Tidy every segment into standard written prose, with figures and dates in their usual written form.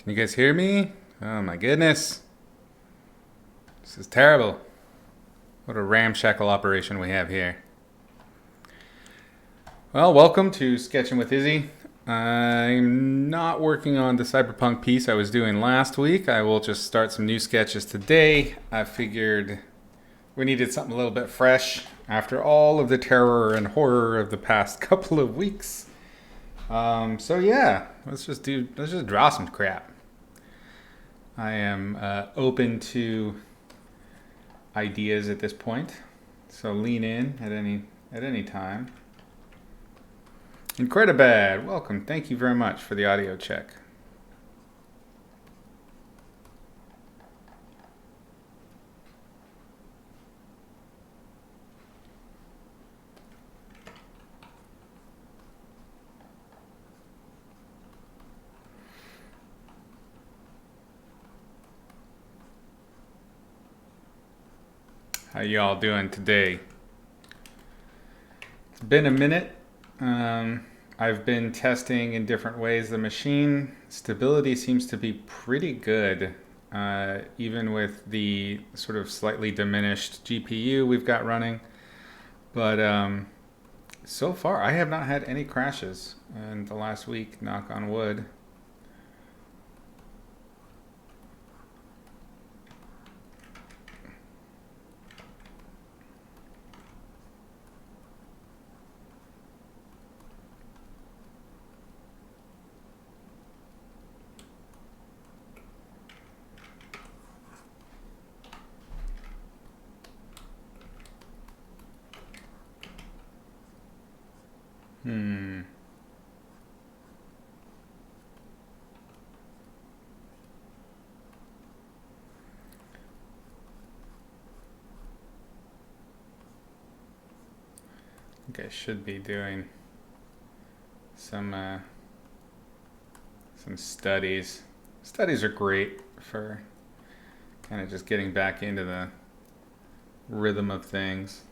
Can you guys hear me? Oh my goodness. This is terrible. What a ramshackle operation we have here. Well, welcome to Sketching with Izzy. I'm not working on the cyberpunk piece I was doing last week. I will just start some new sketches today. I figured we needed something a little bit fresh after all of the terror and horror of the past couple of weeks. So yeah, let's just draw some crap. I am open to ideas at this point, so lean in at any time. Incredibad, welcome. Thank you very much for the audio check. How y'all doing today? It's been a minute. I've been testing in different ways. The machine stability seems to be pretty good, even with the sort of slightly diminished GPU we've got running. But so far, I have not had any crashes in the last week, knock on wood. I think I should be doing some studies. Studies are great for kind of just getting back into the rhythm of things.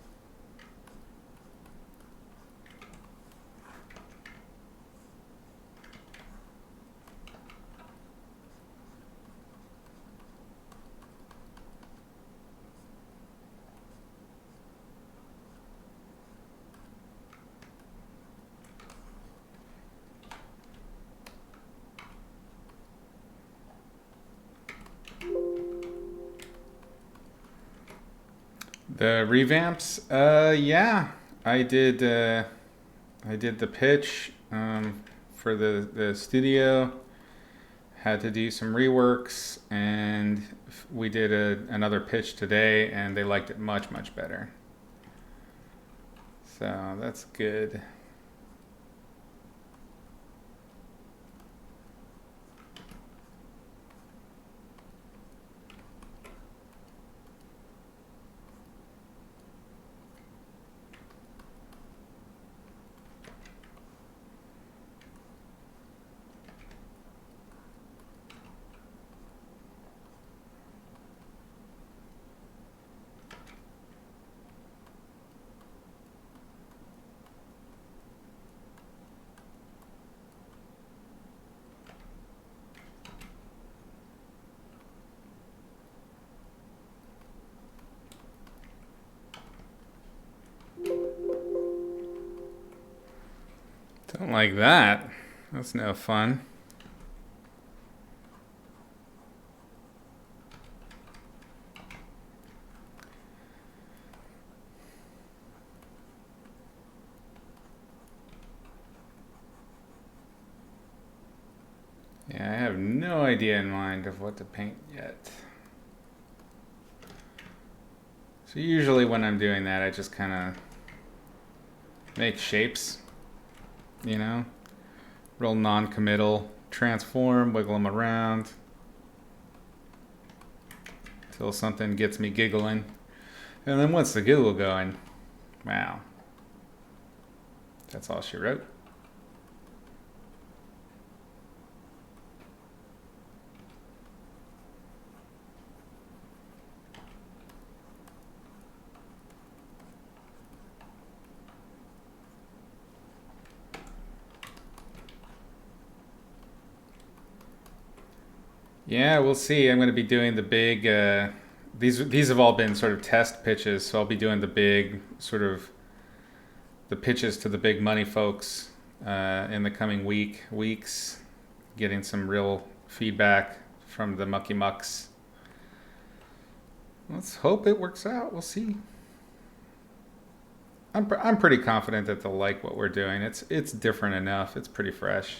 The revamps, yeah, I did the pitch for the studio. Had to do some reworks, and we did another pitch today, and they liked it much better. So that's good. Don't like that. That's no fun. Yeah, I have no idea in mind of what to paint yet. So usually when I'm doing that, I just kind of make shapes, you know, real non-committal, transform, wiggle them around until something gets me giggling. And then once the giggle going, wow, that's all she wrote. Yeah, we'll see. I'm going to be doing the big. These have all been sort of test pitches, so I'll be doing the big sort of the pitches to the big money folks in the coming weeks, getting some real feedback from the mucky mucks. Let's hope it works out. We'll see. I'm pretty confident that they'll like what we're doing. It's different enough. It's pretty fresh.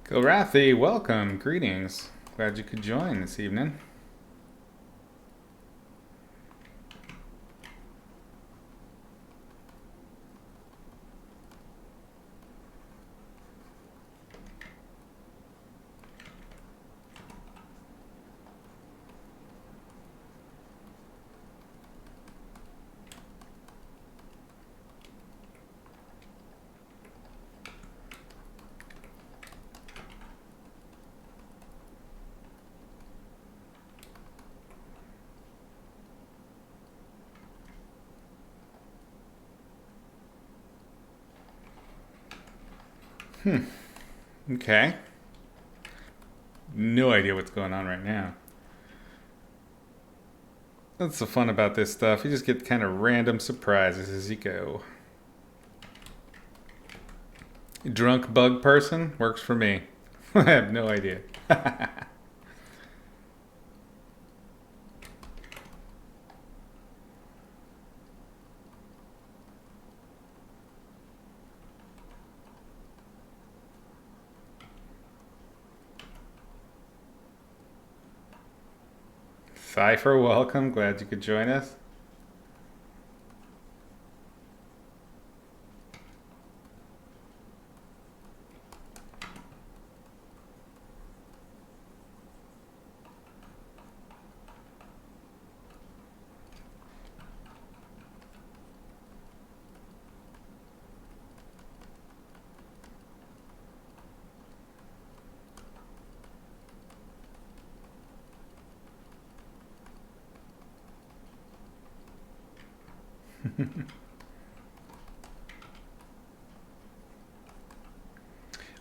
Gilrathi, welcome. Greetings. Glad you could join this evening. Okay. No idea what's going on right now. That's the fun about this stuff. You just get kind of random surprises as you go. Drunk bug person works for me. I have no idea. Cypher, welcome. Glad you could join us.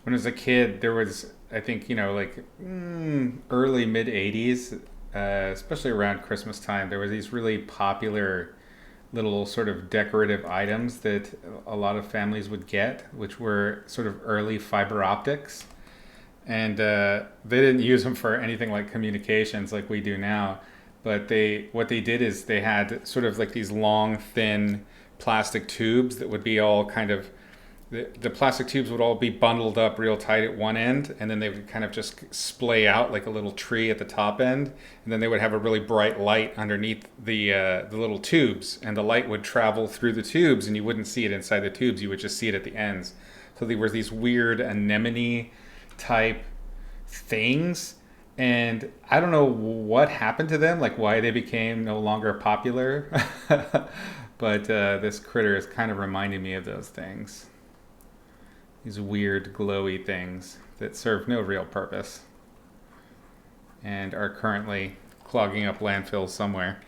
When I was a kid, there was, I think, like early mid 80s, especially around Christmas time, there were these really popular little sort of decorative items that a lot of families would get, which were sort of early fiber optics. And they didn't use them for anything like communications like we do now. But what they did is they had sort of like these long, thin plastic tubes that would be all kind of the plastic tubes would all be bundled up real tight at one end, and then they would kind of just splay out like a little tree at the top end, and then they would have a really bright light underneath the little tubes, and the light would travel through the tubes, and you wouldn't see it inside the tubes, you would just see it at the ends. So there were these weird anemone type things, and I don't know what happened to them, like why they became no longer popular, but this critter is kind of reminding me of those things. These weird glowy things that serve no real purpose and are currently clogging up landfills somewhere.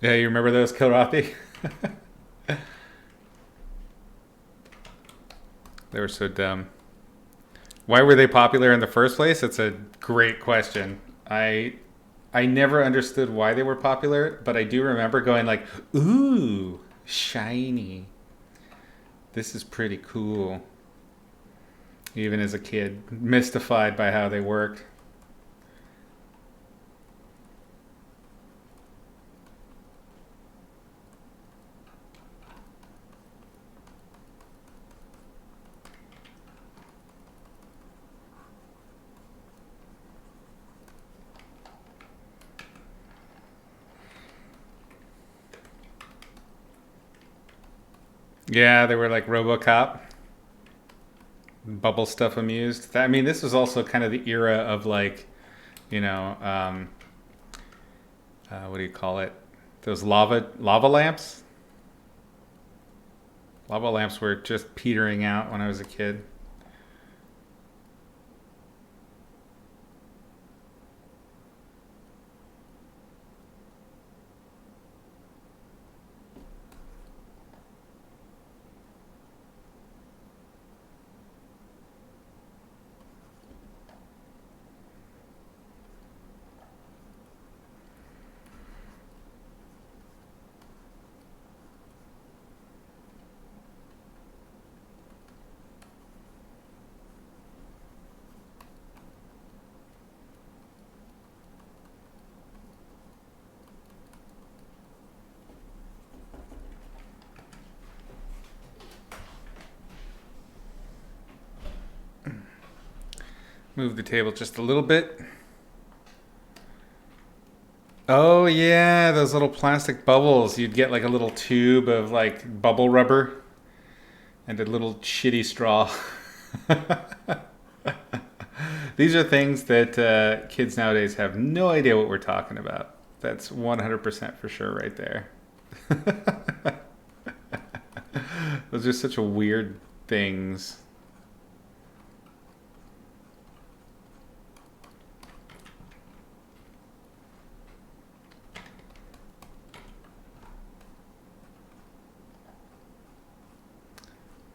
Yeah, you remember those, Kilrathi? They were so dumb. Why were they popular in the first place? It's a great question. I I never understood why they were popular, but I do remember going like, ooh, shiny. This is pretty cool. Even as a kid, mystified by how they worked. Yeah, they were like RoboCop, bubble stuff amused. I mean, this was also kind of the era of like, you know, what do you call it? Those lava lamps. Lava lamps were just petering out when I was a kid. Move the table just a little bit. Oh yeah, those little plastic bubbles. You'd get like a little tube of like bubble rubber and a little shitty straw. These are things that kids nowadays have no idea what we're talking about. That's 100% for sure right there. Those are such a weird things.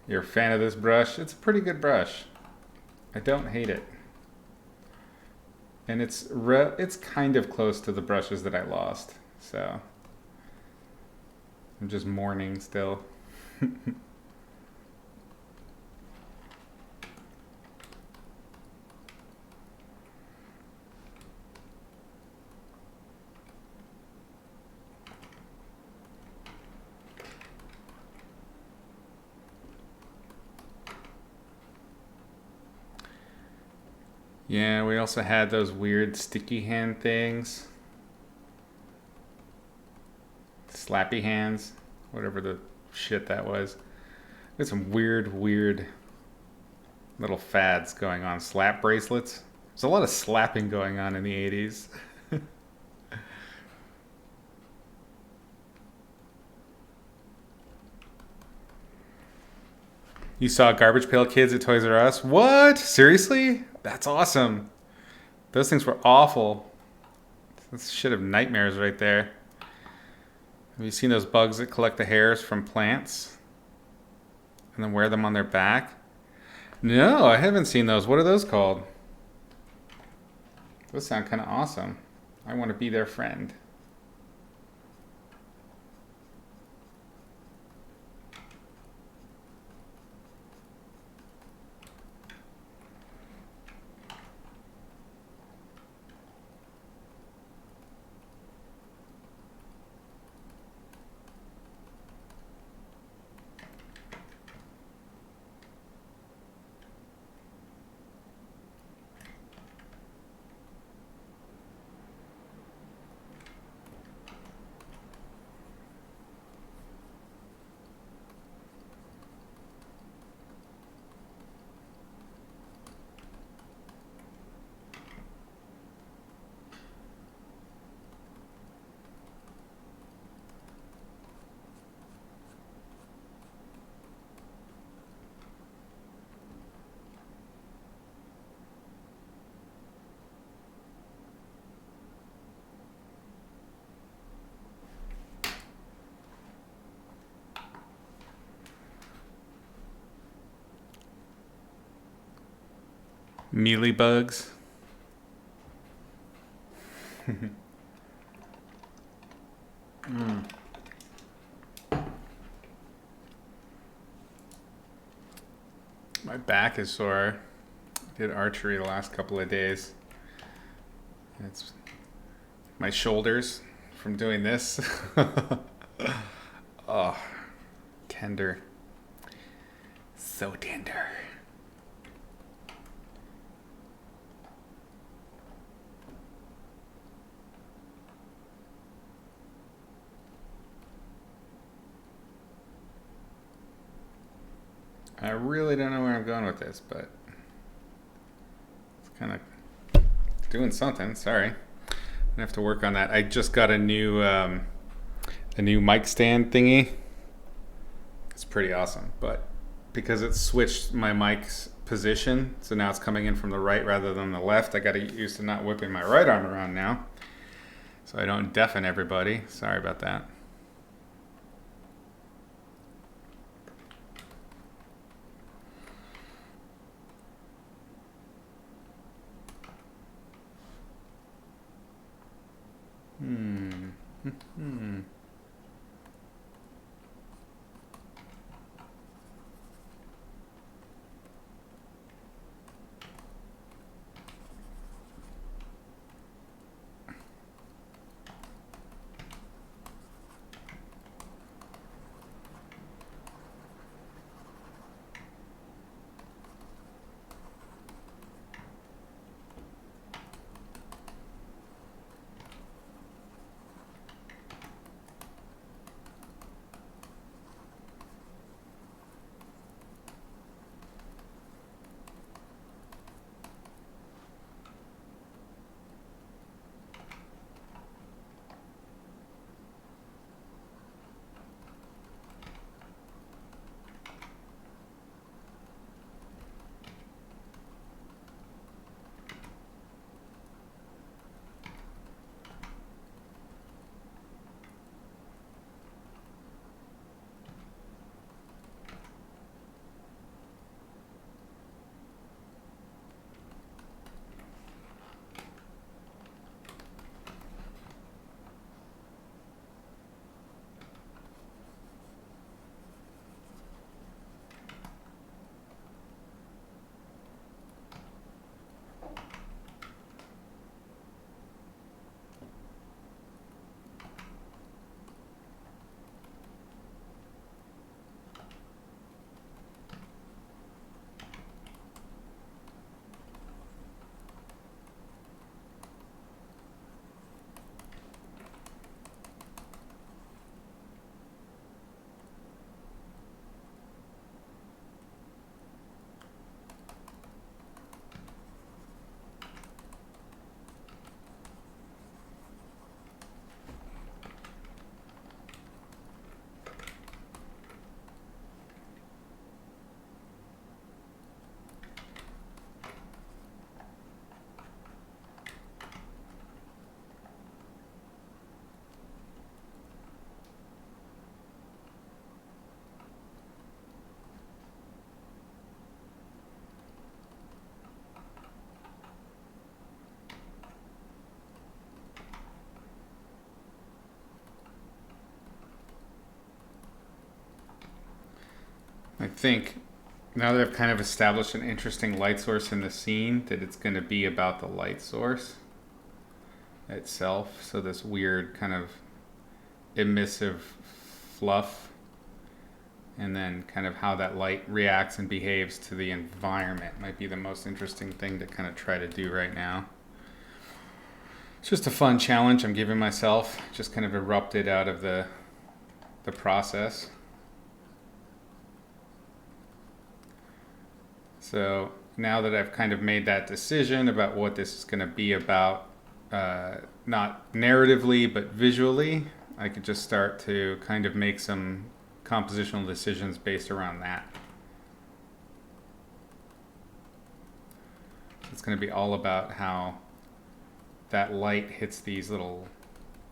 You're a fan of this brush? It's a pretty good brush. I don't hate it. And it's kind of close to the brushes that I lost. So I'm just mourning still. Yeah, we also had those weird sticky hand things. Slappy hands. Whatever the shit that was. There's some weird little fads going on. Slap bracelets. There's a lot of slapping going on in the 80s. You saw Garbage Pail Kids at Toys R Us? What? Seriously? That's awesome. Those things were awful. That's shit of nightmares right there. Have you seen those bugs that collect the hairs from plants and then wear them on their back? No, I haven't seen those. What are those called? Those sound kind of awesome. I want to be their friend. Mealy bugs. My back is sore. I did archery the last couple of days. It's my shoulders from doing this. Oh, tender. So tender. I really don't know where I'm going with this, but it's kind of doing something. Sorry, I have to work on that. I just got a new mic stand thingy. It's pretty awesome, but because it switched my mic's position, so now it's coming in from the right rather than the left, I got to get used to not whipping my right arm around now, so I don't deafen everybody. Sorry about that. I think now that I've kind of established an interesting light source in the scene, that it's going to be about the light source itself. So this weird kind of emissive fluff, and then kind of how that light reacts and behaves to the environment might be the most interesting thing to kind of try to do right now. It's just a fun challenge I'm giving myself, just kind of erupted out of the process. So now that I've kind of made that decision about what this is going to be about, not narratively but visually, I could just start to kind of make some compositional decisions based around that. It's going to be all about how that light hits these little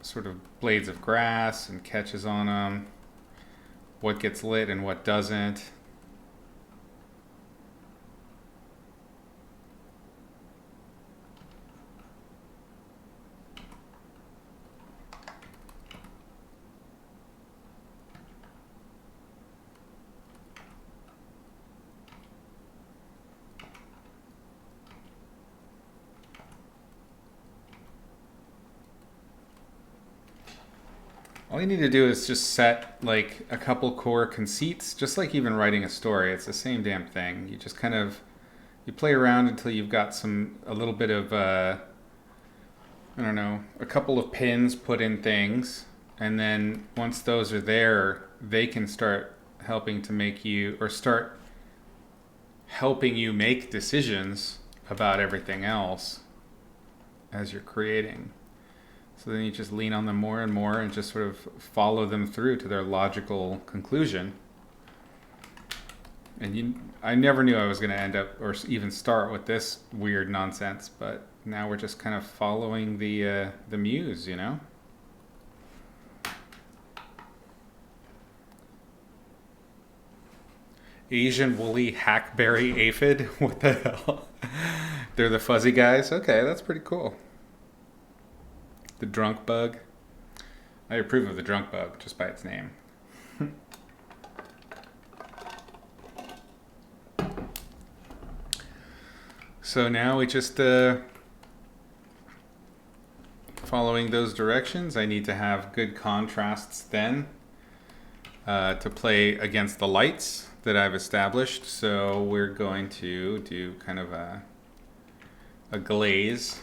sort of blades of grass and catches on them, what gets lit and what doesn't. All you need to do is just set like a couple core conceits, just like even writing a story. It's the same damn thing. You just kind of you play around until you've got a little bit of I don't know, a couple of pins put in things, and then once those are there, they can start helping to make you or start helping you make decisions about everything else as you're creating. So then you just lean on them more and more and just sort of follow them through to their logical conclusion. And I never knew I was going to end up or even start with this weird nonsense, but now we're just kind of following the muse, you know? Asian woolly hackberry aphid? What the hell? They're the fuzzy guys? Okay, that's pretty cool. The drunk bug. I approve of the drunk bug just by its name. So now we just following those directions. I need to have good contrasts then to play against the lights that I've established. So we're going to do kind of a glaze.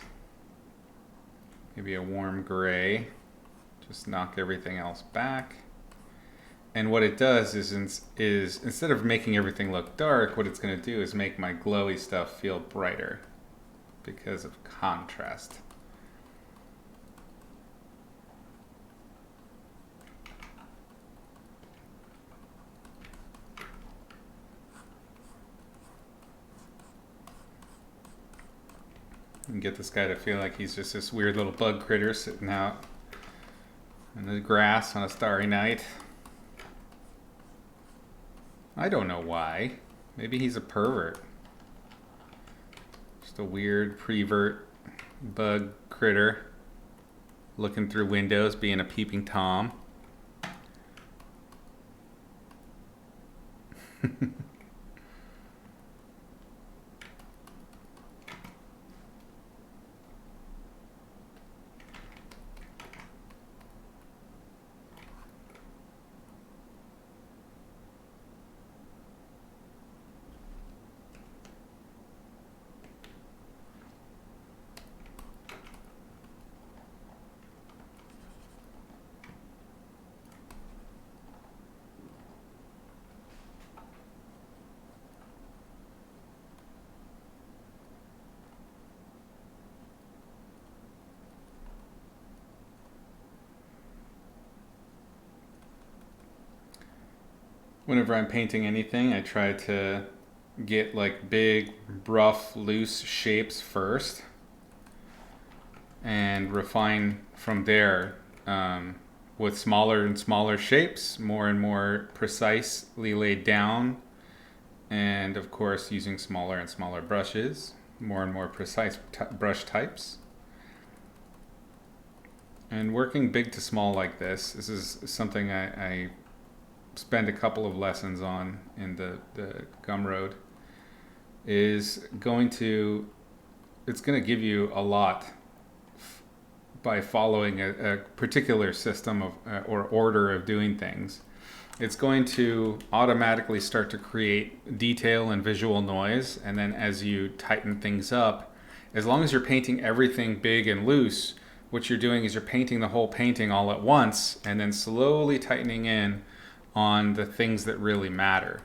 Maybe a warm gray, just knock everything else back. And what it does is instead of making everything look dark, what it's going to do is make my glowy stuff feel brighter because of contrast. And get this guy to feel like he's just this weird little bug critter sitting out in the grass on a starry night. I don't know why. Maybe he's a pervert. Just a weird prevert bug critter looking through windows, being a peeping Tom. Whenever I'm painting anything, I try to get like big, rough, loose shapes first and refine from there with smaller and smaller shapes, more and more precisely laid down, and of course using smaller and smaller brushes, more and more precise brush types. And working big to small like this is something I spend a couple of lessons on in the Gumroad. It's going to give you a lot by following a particular system of or order of doing things. It's going to automatically start to create detail and visual noise, and then as you tighten things up, as long as you're painting everything big and loose, what you're doing is you're painting the whole painting all at once and then slowly tightening in on the things that really matter.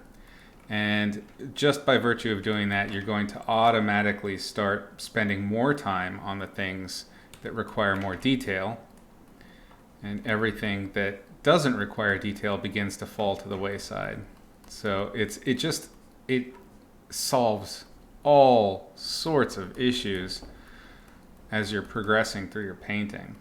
And just by virtue of doing that, you're going to automatically start spending more time on the things that require more detail, and everything that doesn't require detail begins to fall to the wayside. So it solves all sorts of issues as you're progressing through your painting.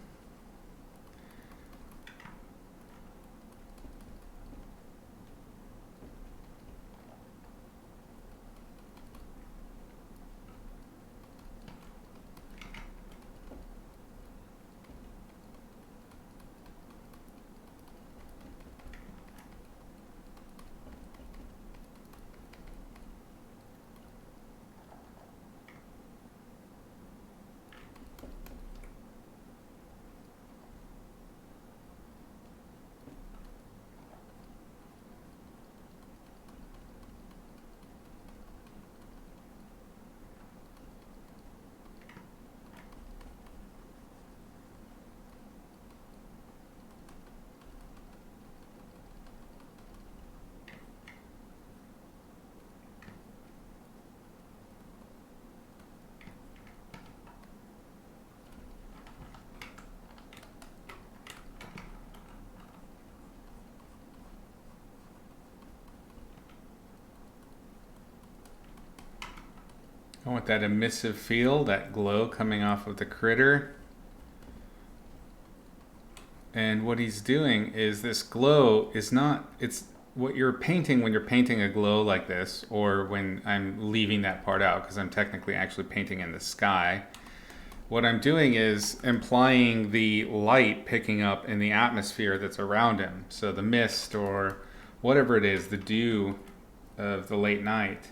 I want that emissive feel, that glow coming off of the critter. And what he's doing is this glow is not, it's what you're painting when you're painting a glow like this, or when I'm leaving that part out because I'm technically actually painting in the sky. What I'm doing is implying the light picking up in the atmosphere that's around him. So the mist or whatever it is, the dew of the late night,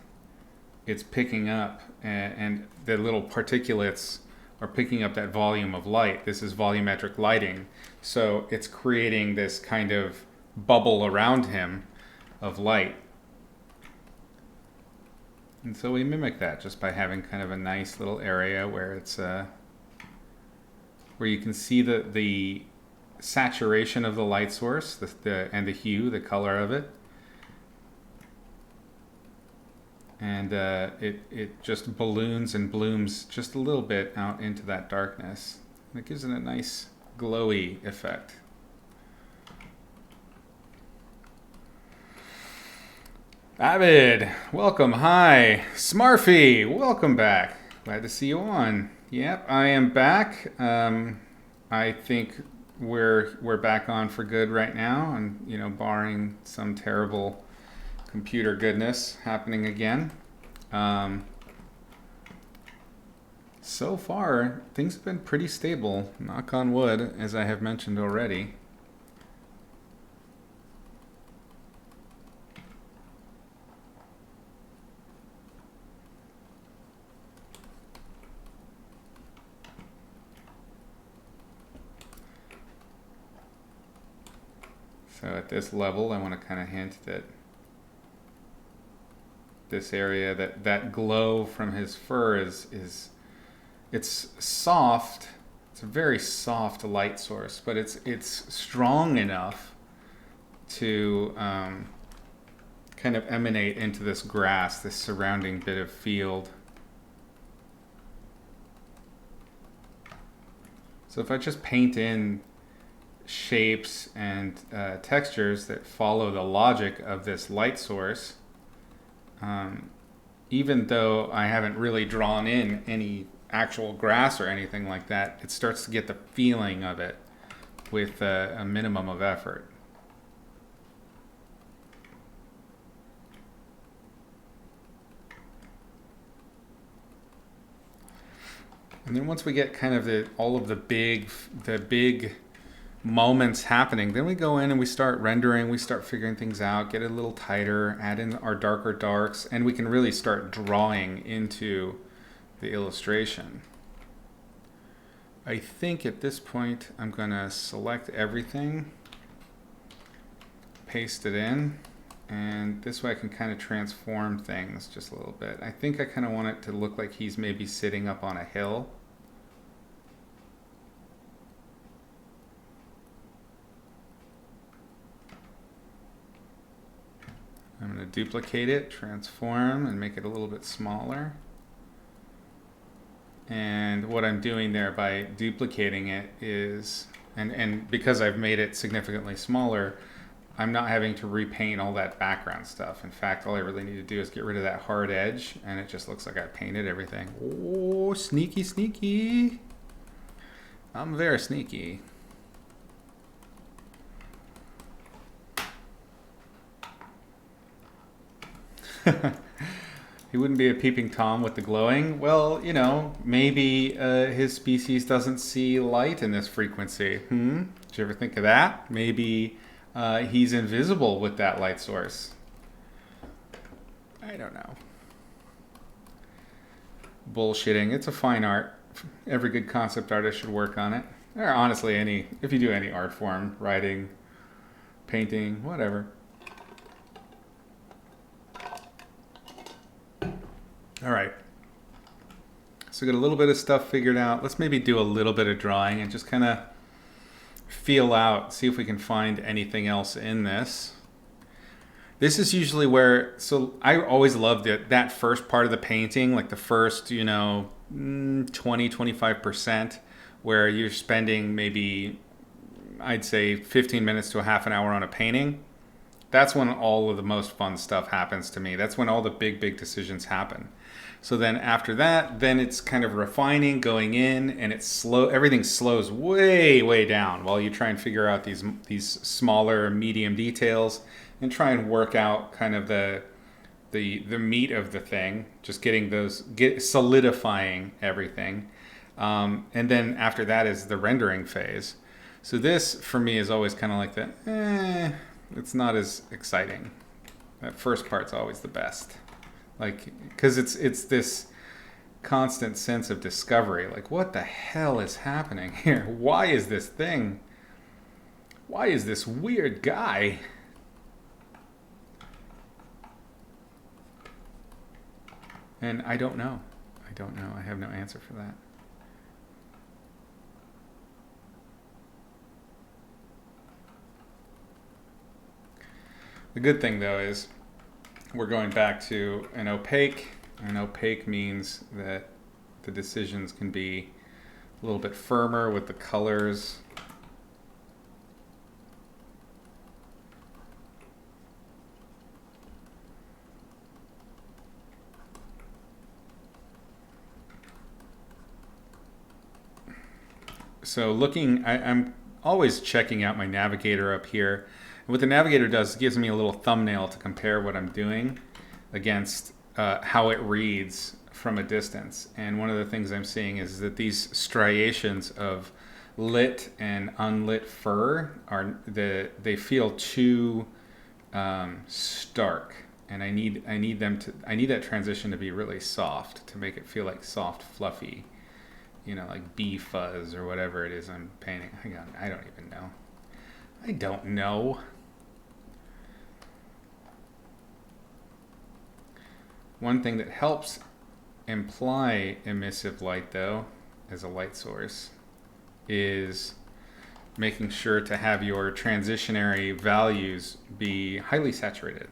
it's picking up, and the little particulates are picking up that volume of light. This is volumetric lighting. So it's creating this kind of bubble around him of light. And so we mimic that just by having kind of a nice little area where it's where you can see the saturation of the light source, and the hue, the color of it. And it just balloons and blooms just a little bit out into that darkness. It gives it a nice glowy effect. Avid, welcome. Hi. Smarfy, welcome back. Glad to see you on. Yep, I am back. I think we're back on for good right now, and barring some terrible computer goodness happening again. So far, things have been pretty stable, knock on wood, as I have mentioned already. So at this level, I want to kind of hint that this area, that glow from his fur it's soft. It's a very soft light source, but it's strong enough to kind of emanate into this grass, this surrounding bit of field. So if I just paint in shapes and textures that follow the logic of this light source, even though I haven't really drawn in any actual grass or anything like that, it starts to get the feeling of it with a minimum of effort. And then once we get kind of all of the big moments happening, then we go in and we start rendering, we start figuring things out, get it a little tighter, add in our darker darks, and we can really start drawing into the illustration. I think at this point I'm going to select everything, paste it in, and this way I can kind of transform things just a little bit. I think I kind of want it to look like he's maybe sitting up on a hill. I'm going to duplicate it, transform, and make it a little bit smaller. And what I'm doing there by duplicating it is, and because I've made it significantly smaller, I'm not having to repaint all that background stuff. In fact, all I really need to do is get rid of that hard edge, and it just looks like I painted everything. Oh, sneaky, sneaky. I'm very sneaky. He wouldn't be a peeping Tom with the glowing. Well, maybe his species doesn't see light in this frequency. Did you ever think of that? Maybe he's invisible with that light source. I don't know. Bullshitting. It's a fine art. Every good concept artist should work on it. Or honestly, if you do any art form, writing, painting, whatever. All right, so got a little bit of stuff figured out. Let's maybe do a little bit of drawing and just kind of feel out, see if we can find anything else in this. This is usually where, so I always loved that first part of the painting, like the first, 20-25%, where you're spending maybe, I'd say 15 minutes to a half an hour on a painting. that's when all of the most fun stuff happens to me. That's when all the big decisions happen. So then after that, then it's kind of refining, going in, and it's slow. Everything slows way down while you try and figure out these smaller, medium details, and try and work out kind of the meat of the thing. Just solidifying everything, and then after that is the rendering phase. So this for me is always kind of like it's not as exciting. That first part's always the best. Like, because it's this constant sense of discovery. Like, what the hell is happening here? Why is this weird guy? And I don't know. I have no answer for that. The good thing, though, is we're going back to an opaque. An opaque means that the decisions can be a little bit firmer with the colors. So I'm always checking out my navigator up here. And what the navigator does, it gives me a little thumbnail to compare what I'm doing against how it reads from a distance. And one of the things I'm seeing is that these striations of lit and unlit fur they feel too stark. And I need that transition to be really soft to make it feel like soft, fluffy, like bee fuzz or whatever it is I'm painting. Hang on, I don't even know. I don't know. One thing that helps imply emissive light, though, as a light source, is making sure to have your transitionary values be highly saturated.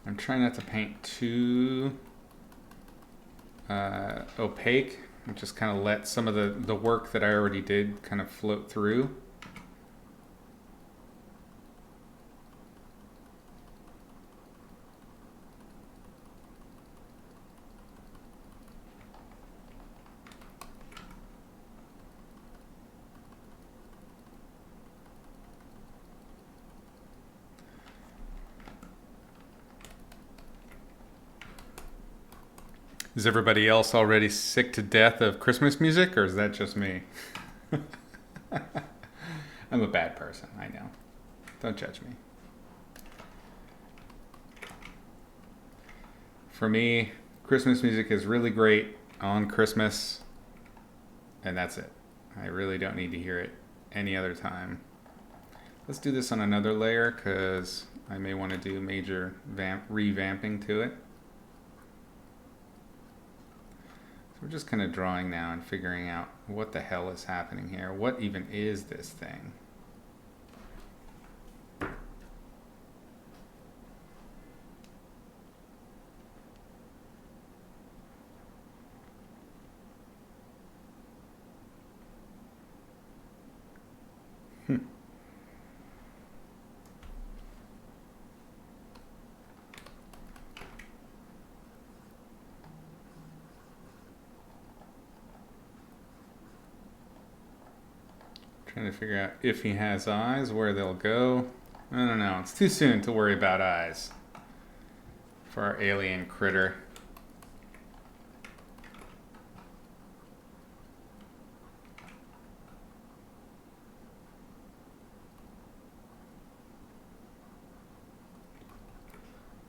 I'm trying not to paint too opaque, and just kind of let some of the work that I already did kind of float through. Is everybody else already sick to death of Christmas music, or is that just me? I'm a bad person, I know. Don't judge me. For me, Christmas music is really great on Christmas, and that's it. I really don't need to hear it any other time. Let's do this on another layer, because I may want to do major revamping to it. We're just kind of drawing now and figuring out what the hell is happening here. What even is this thing? Trying to figure out if he has eyes, where they'll go. I don't know. It's too soon to worry about eyes for our alien critter.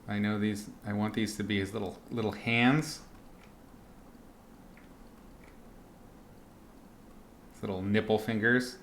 I know these. I want these to be his little hands. His little nipple fingers.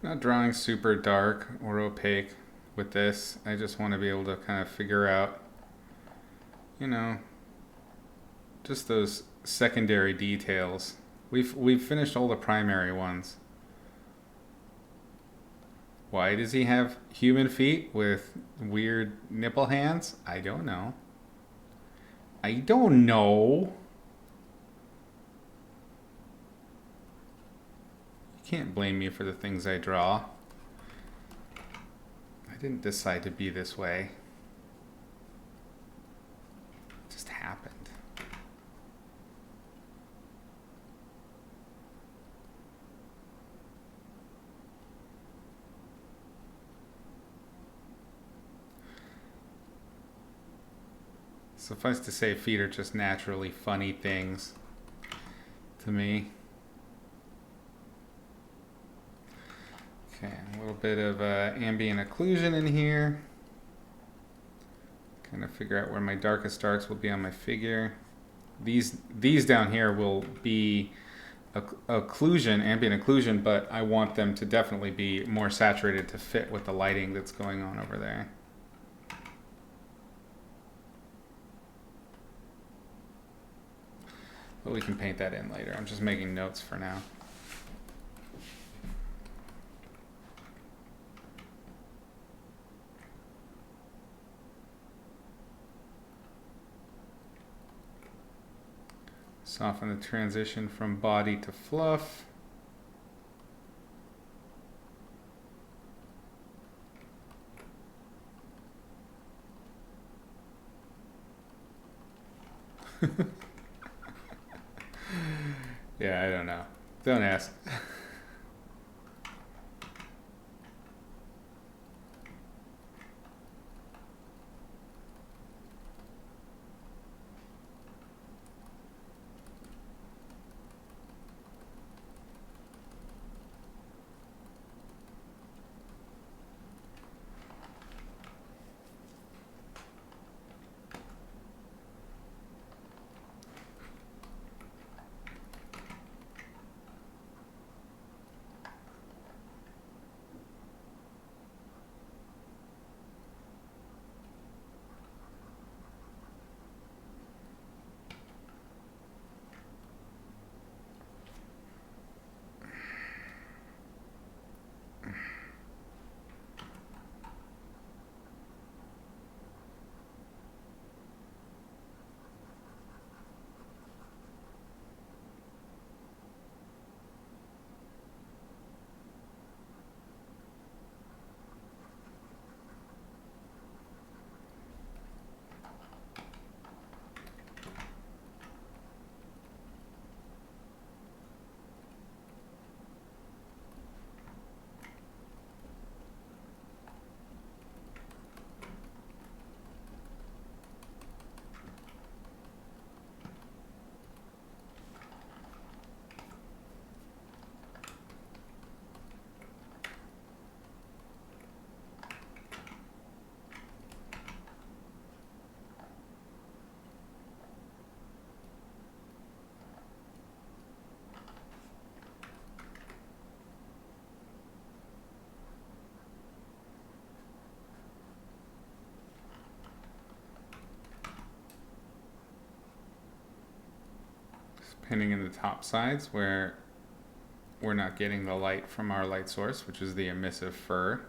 Not drawing super dark or opaque with this. I just want to be able to kind of figure out, you know, just those secondary details. We've finished all the primary ones. Why does he have human feet with weird nipple hands? I don't know. I don't know. You can't blame me for the things I draw. I didn't decide to be this way. It just happened. Suffice to say, feet are just naturally funny things to me. Okay, a little bit of ambient occlusion in here. Kind of figure out where my darkest darks will be on my figure. These down here will be occlusion, ambient occlusion, but I want them to definitely be more saturated to fit with the lighting that's going on over there. But we can paint that in later. I'm just making notes for now. Soften the transition from body to fluff. Yeah, I don't know. Don't ask. Painting in the top sides where we're not getting the light from our light source, which is the emissive fur.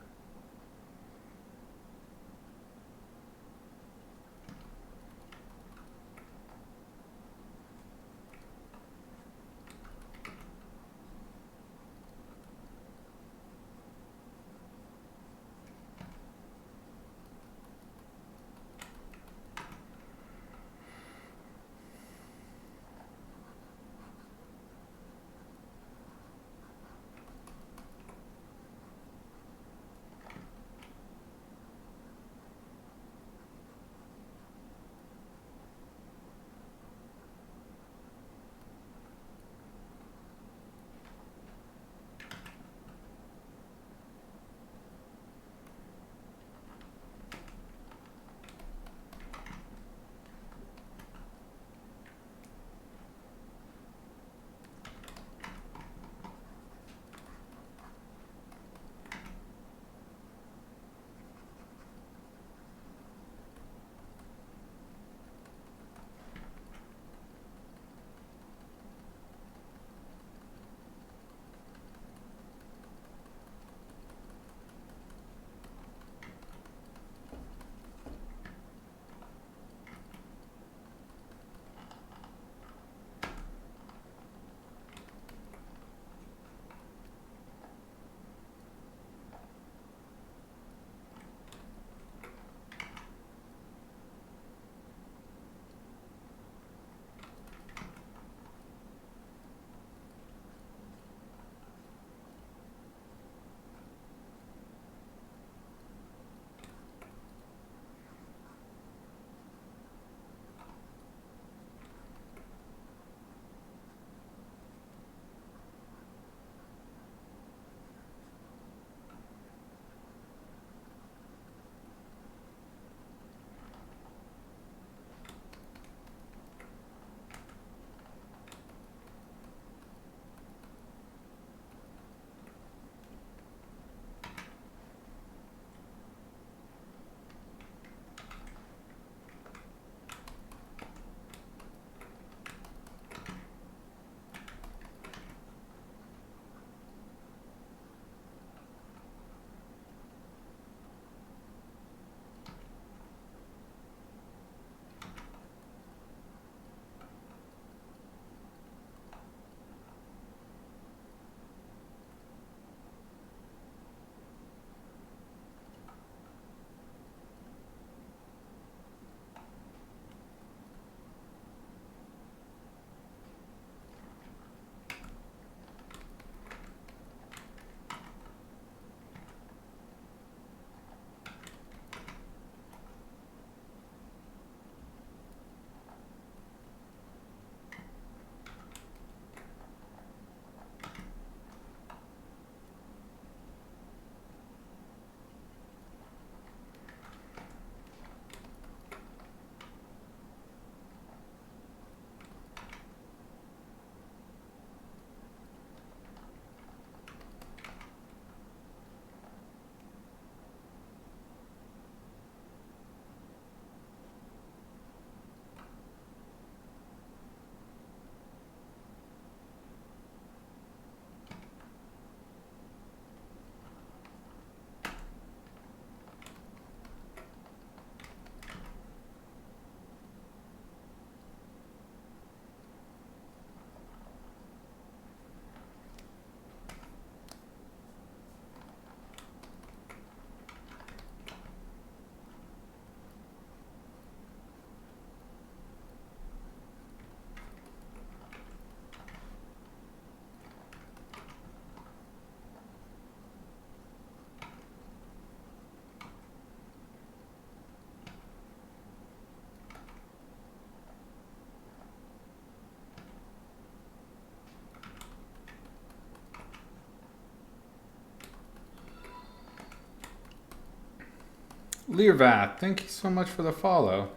Learvat, thank you so much for the follow.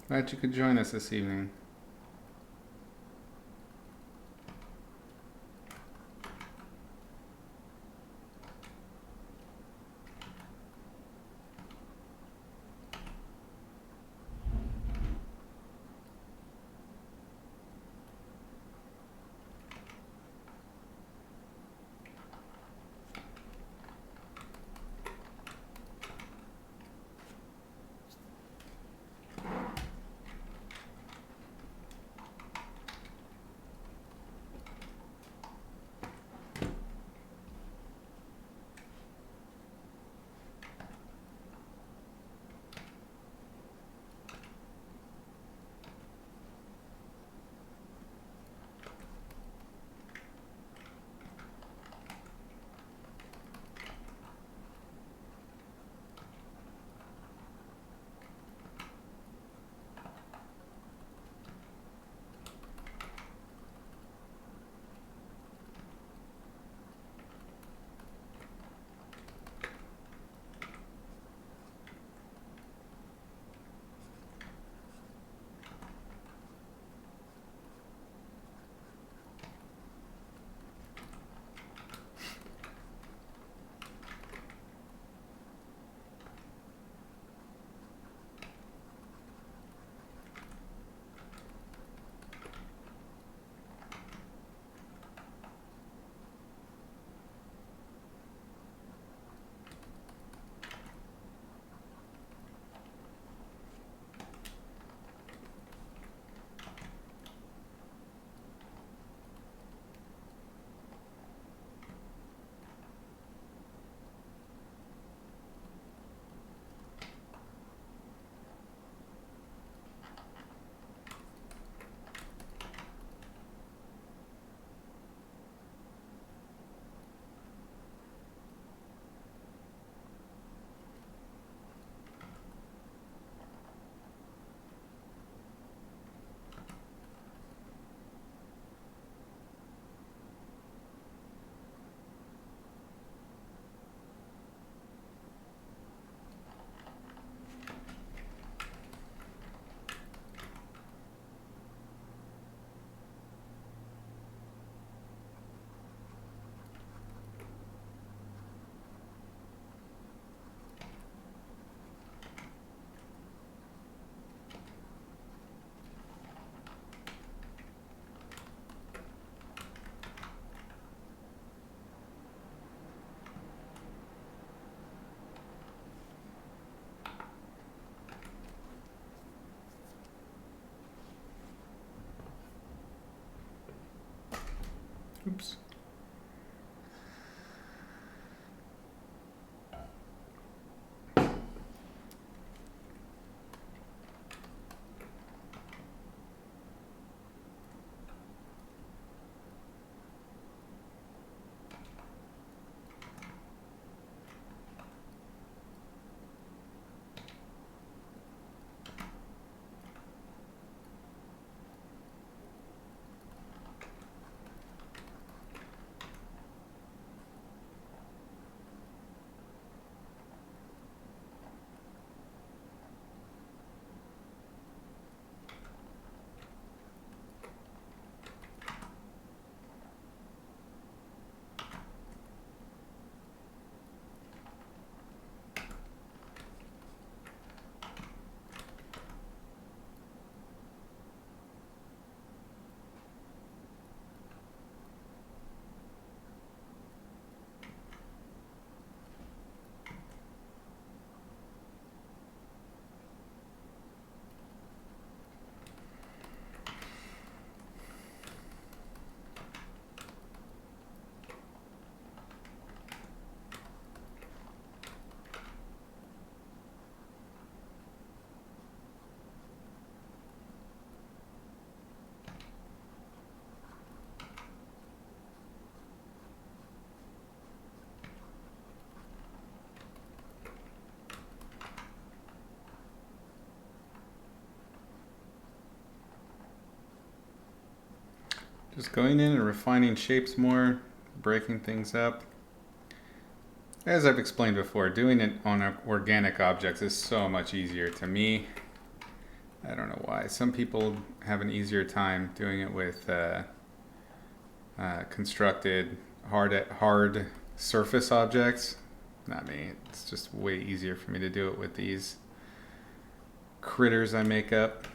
Glad you could join us this evening. Oops. Just going in and refining shapes more, breaking things up. As I've explained before, doing it on organic objects is so much easier to me. I don't know why. Some people have an easier time doing it with constructed hard surface objects. Not me. It's just way easier for me to do it with these critters I make up.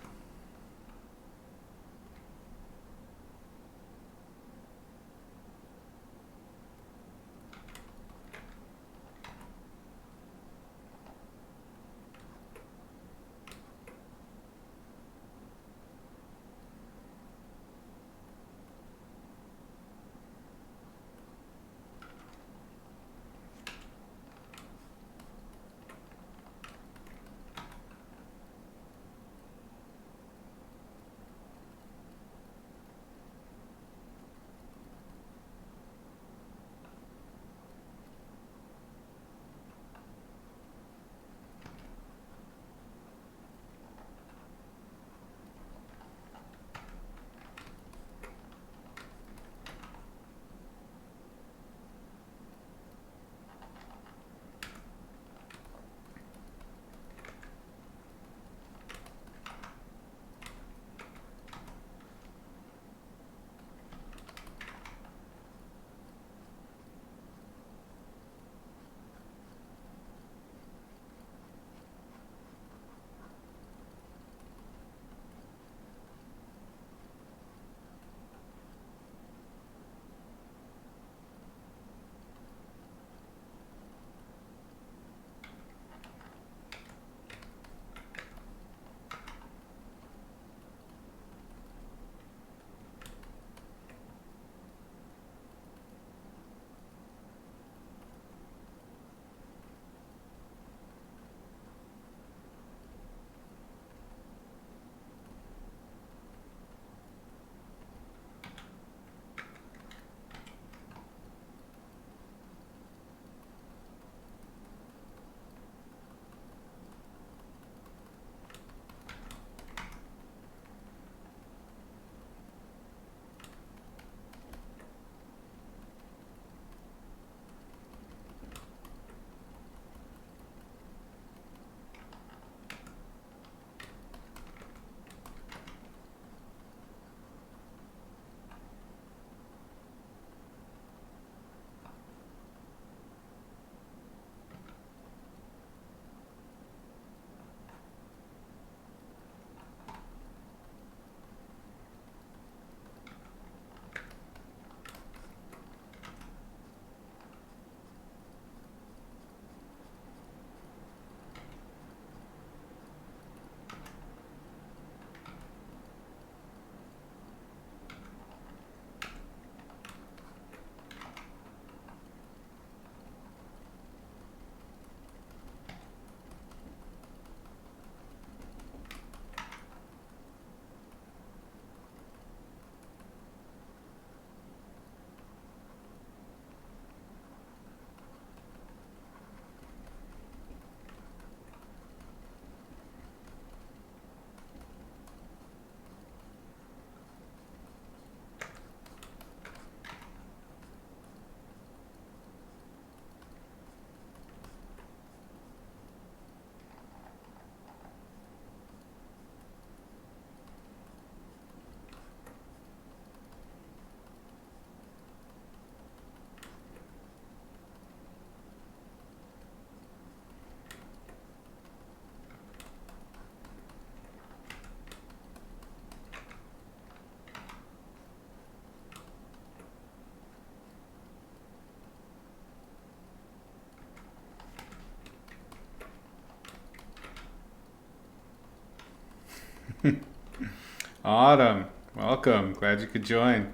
Autumn, welcome. Glad you could join.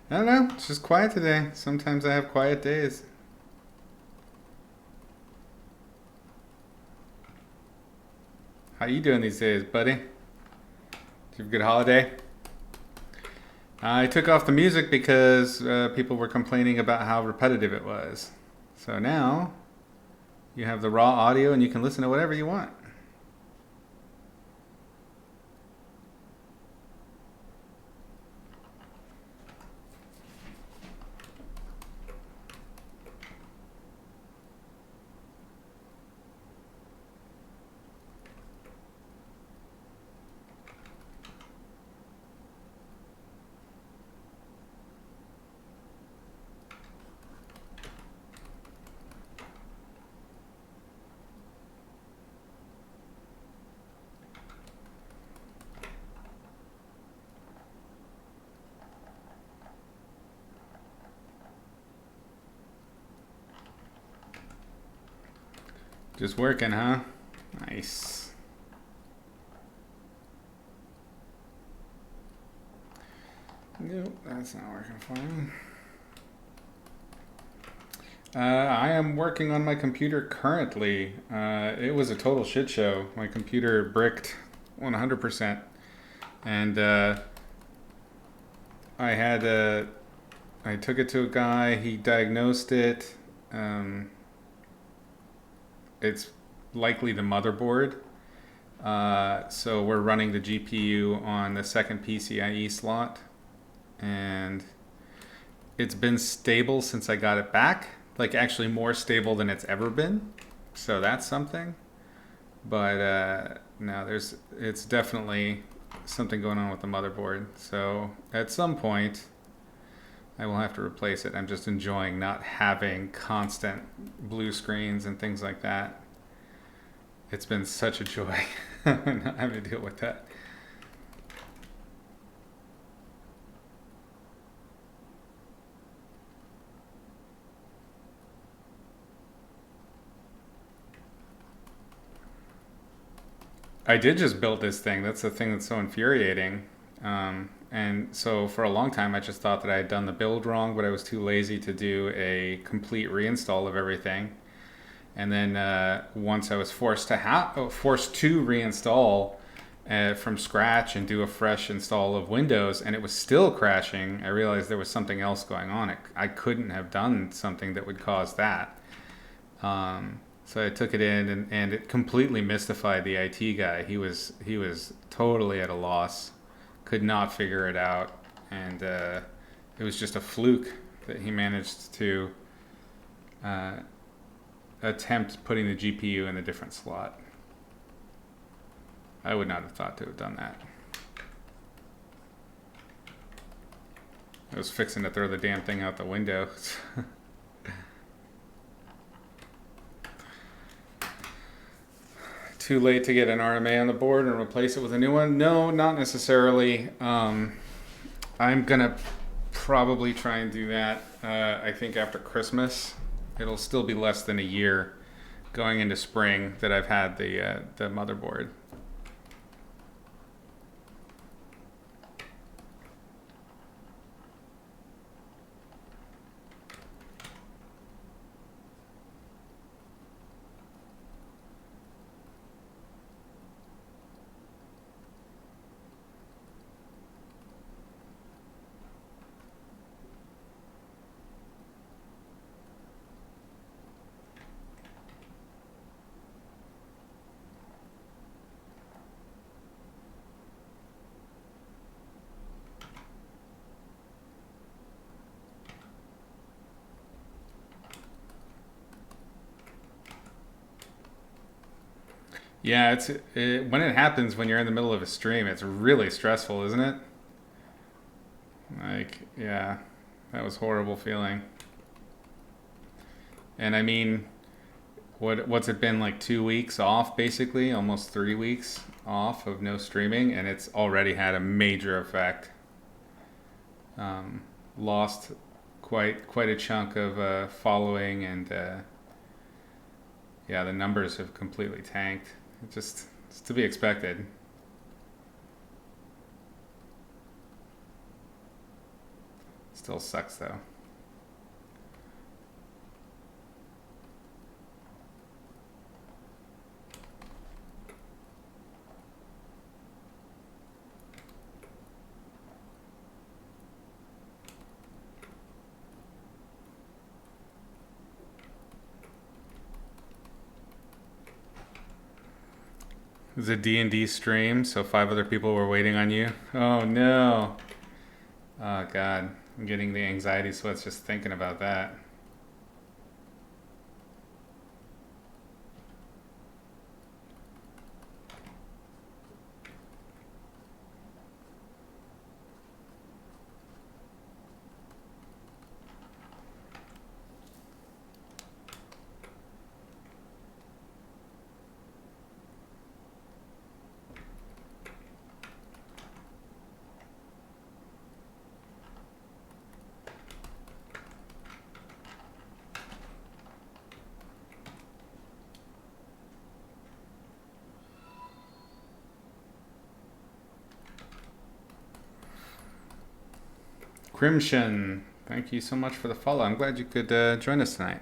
I don't know, it's just quiet today. Sometimes I have quiet days. How you doing these days, buddy? Did you have a good holiday? I took off the music because people were complaining about how repetitive it was. So now you have the raw audio and you can listen to whatever you want. Just working, huh? Nice. Nope, that's not working for me. I am working on my computer currently. It was a total shit show. My computer bricked 100%. And I took it to a guy, he diagnosed it. It's likely the motherboard. So we're running the GPU on the second PCIe slot. And it's been stable since I got it back. Like actually more stable than it's ever been. So that's something. But no, it's definitely something going on with the motherboard. So at some point, I will have to replace it. I'm just enjoying not having constant blue screens and things like that. It's been such a joy not having to deal with that. I did just build this thing. That's the thing that's so infuriating. And so for a long time, I just thought that I had done the build wrong, but I was too lazy to do a complete reinstall of everything. And then once I was forced to reinstall from scratch and do a fresh install of Windows, and it was still crashing, I realized there was something else going on. I couldn't have done something that would cause that. So I took it in, and it completely mystified the IT guy. He was totally at a loss, could not figure it out, and it was just a fluke that he managed to attempt putting the GPU in a different slot. I would not have thought to have done that. I was fixing to throw the damn thing out the window. Too late to get an RMA on the board and replace it with a new one? No, not necessarily. I'm gonna probably try and do that. I think after Christmas, it'll still be less than a year going into spring that I've had the motherboard. Yeah, when it happens when you're in the middle of a stream, it's really stressful, isn't it? Like, yeah, that was a horrible feeling. And I mean, what's it been, like 2 weeks off, basically, almost 3 weeks off of no streaming, and it's already had a major effect. Lost quite a chunk of following, and yeah, the numbers have completely tanked. It's to be expected. Still sucks though. It was a D&D stream, so 5 other people were waiting on you. Oh no. Oh god, I'm getting the anxiety sweats just thinking about that. Crimson, thank you so much for the follow. I'm glad you could join us tonight.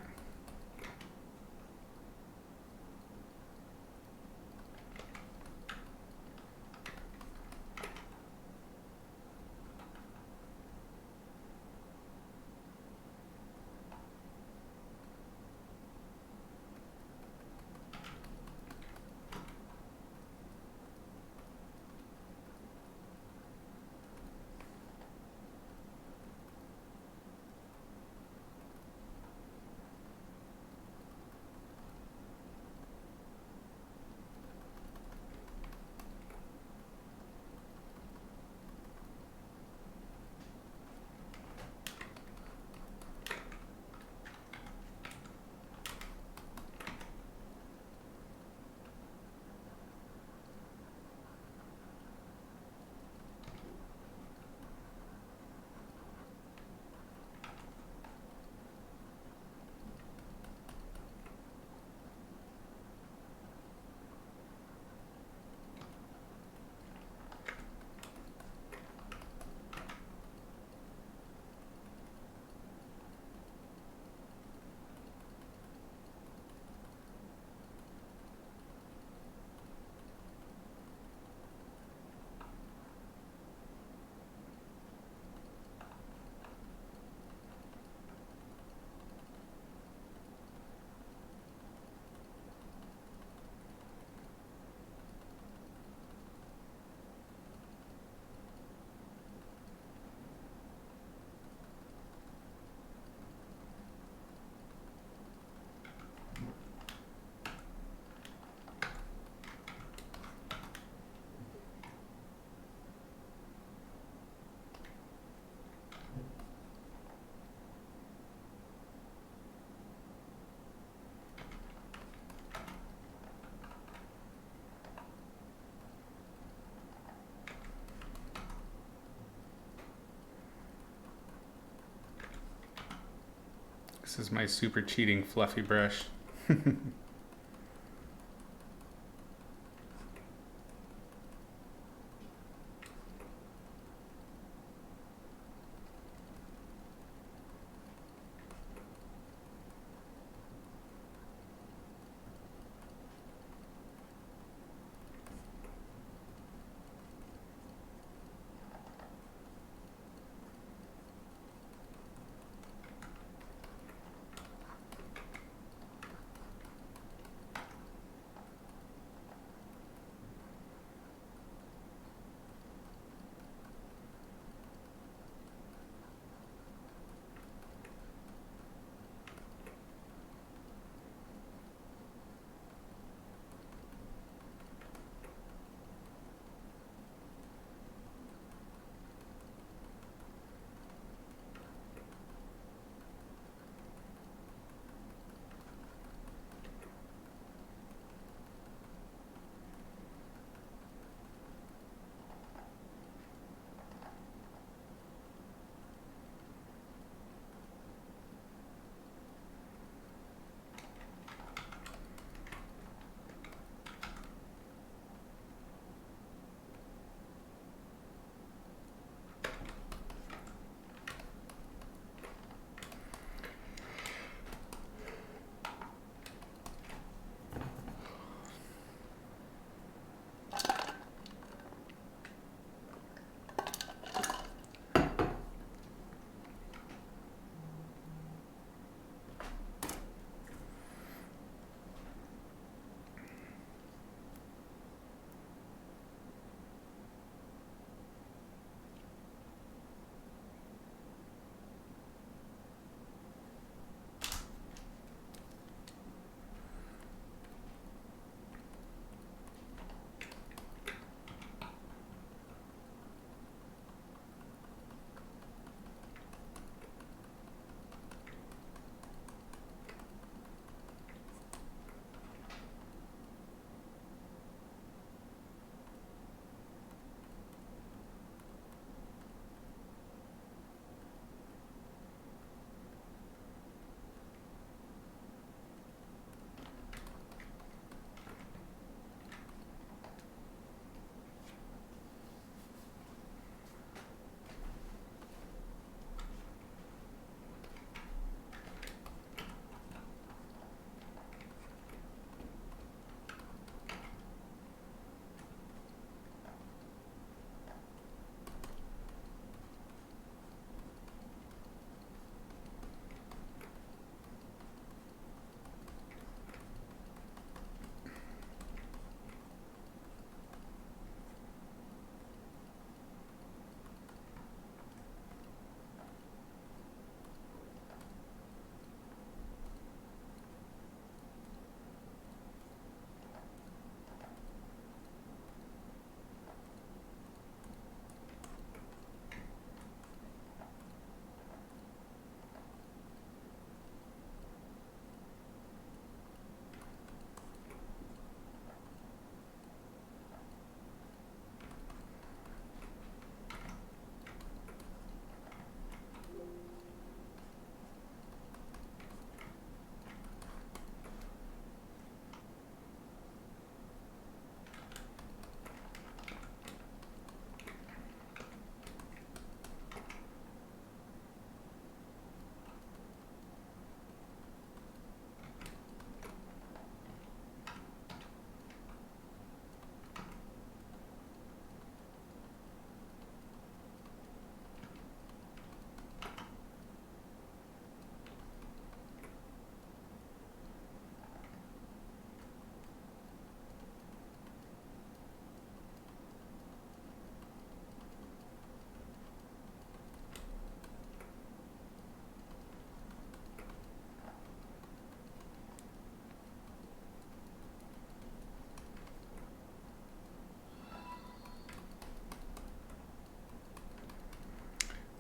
This is my super cheating fluffy brush.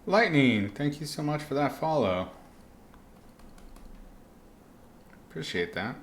Lightning, thank you so much for that follow. Appreciate that.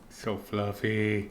So fluffy.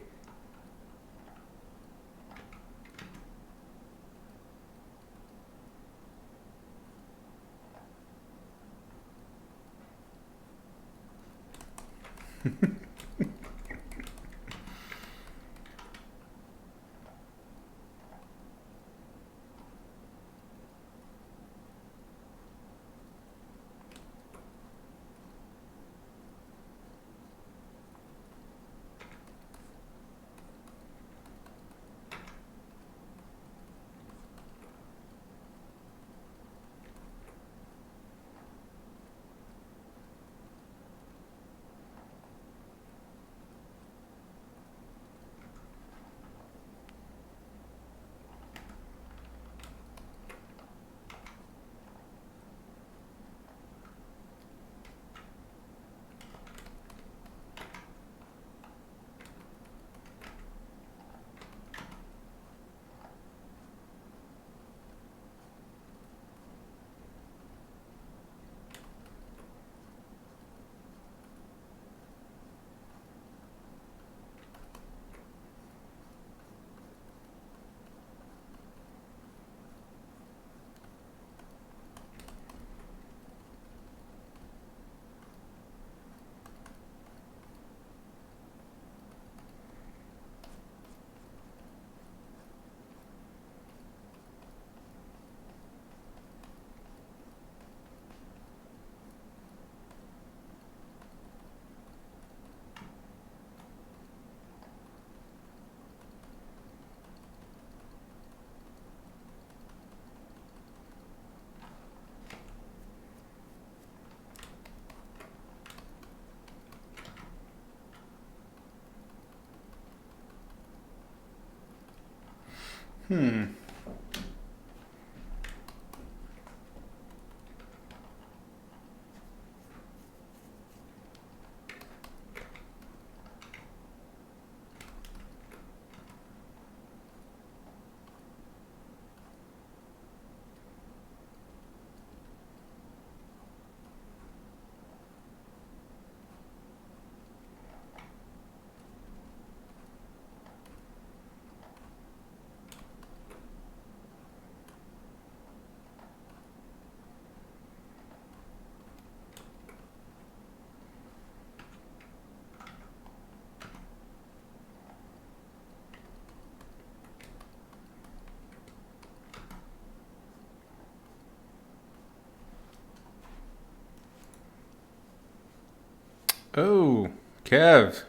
Hmm. Oh, Kev,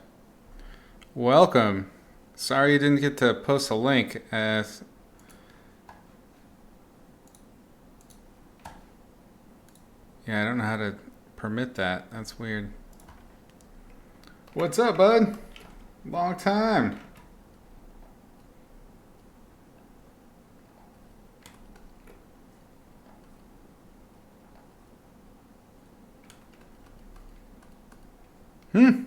welcome. Sorry you didn't get to post a link. Yeah, I don't know how to permit that. That's weird. What's up, bud? Long time. Hmm.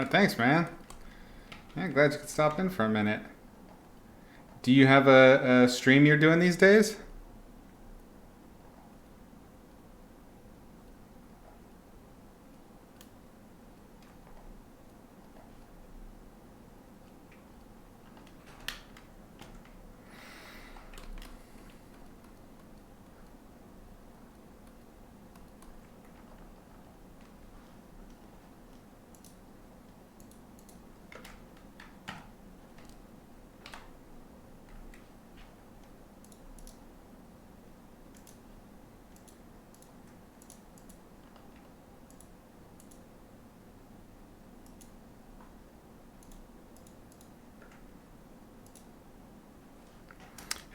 Thanks, man. Yeah, glad you could stop in for a minute. Do you have a stream you're doing these days?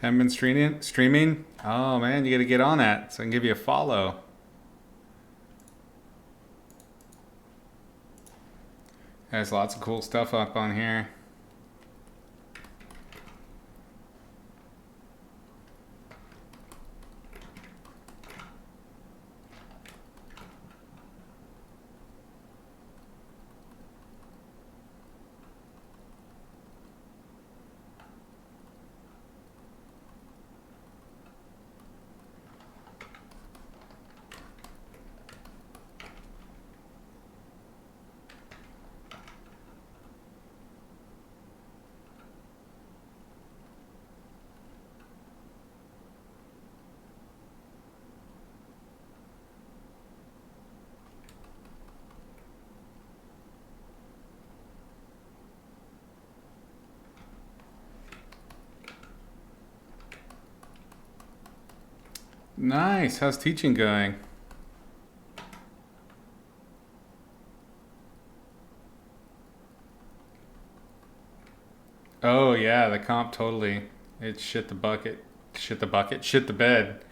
Haven't been streaming? Oh man, you gotta get on that so I can give you a follow. There's lots of cool stuff up on here. Nice. How's teaching going? Oh yeah, the comp totally. It shit the bucket. Shit the bucket. Shit the bed.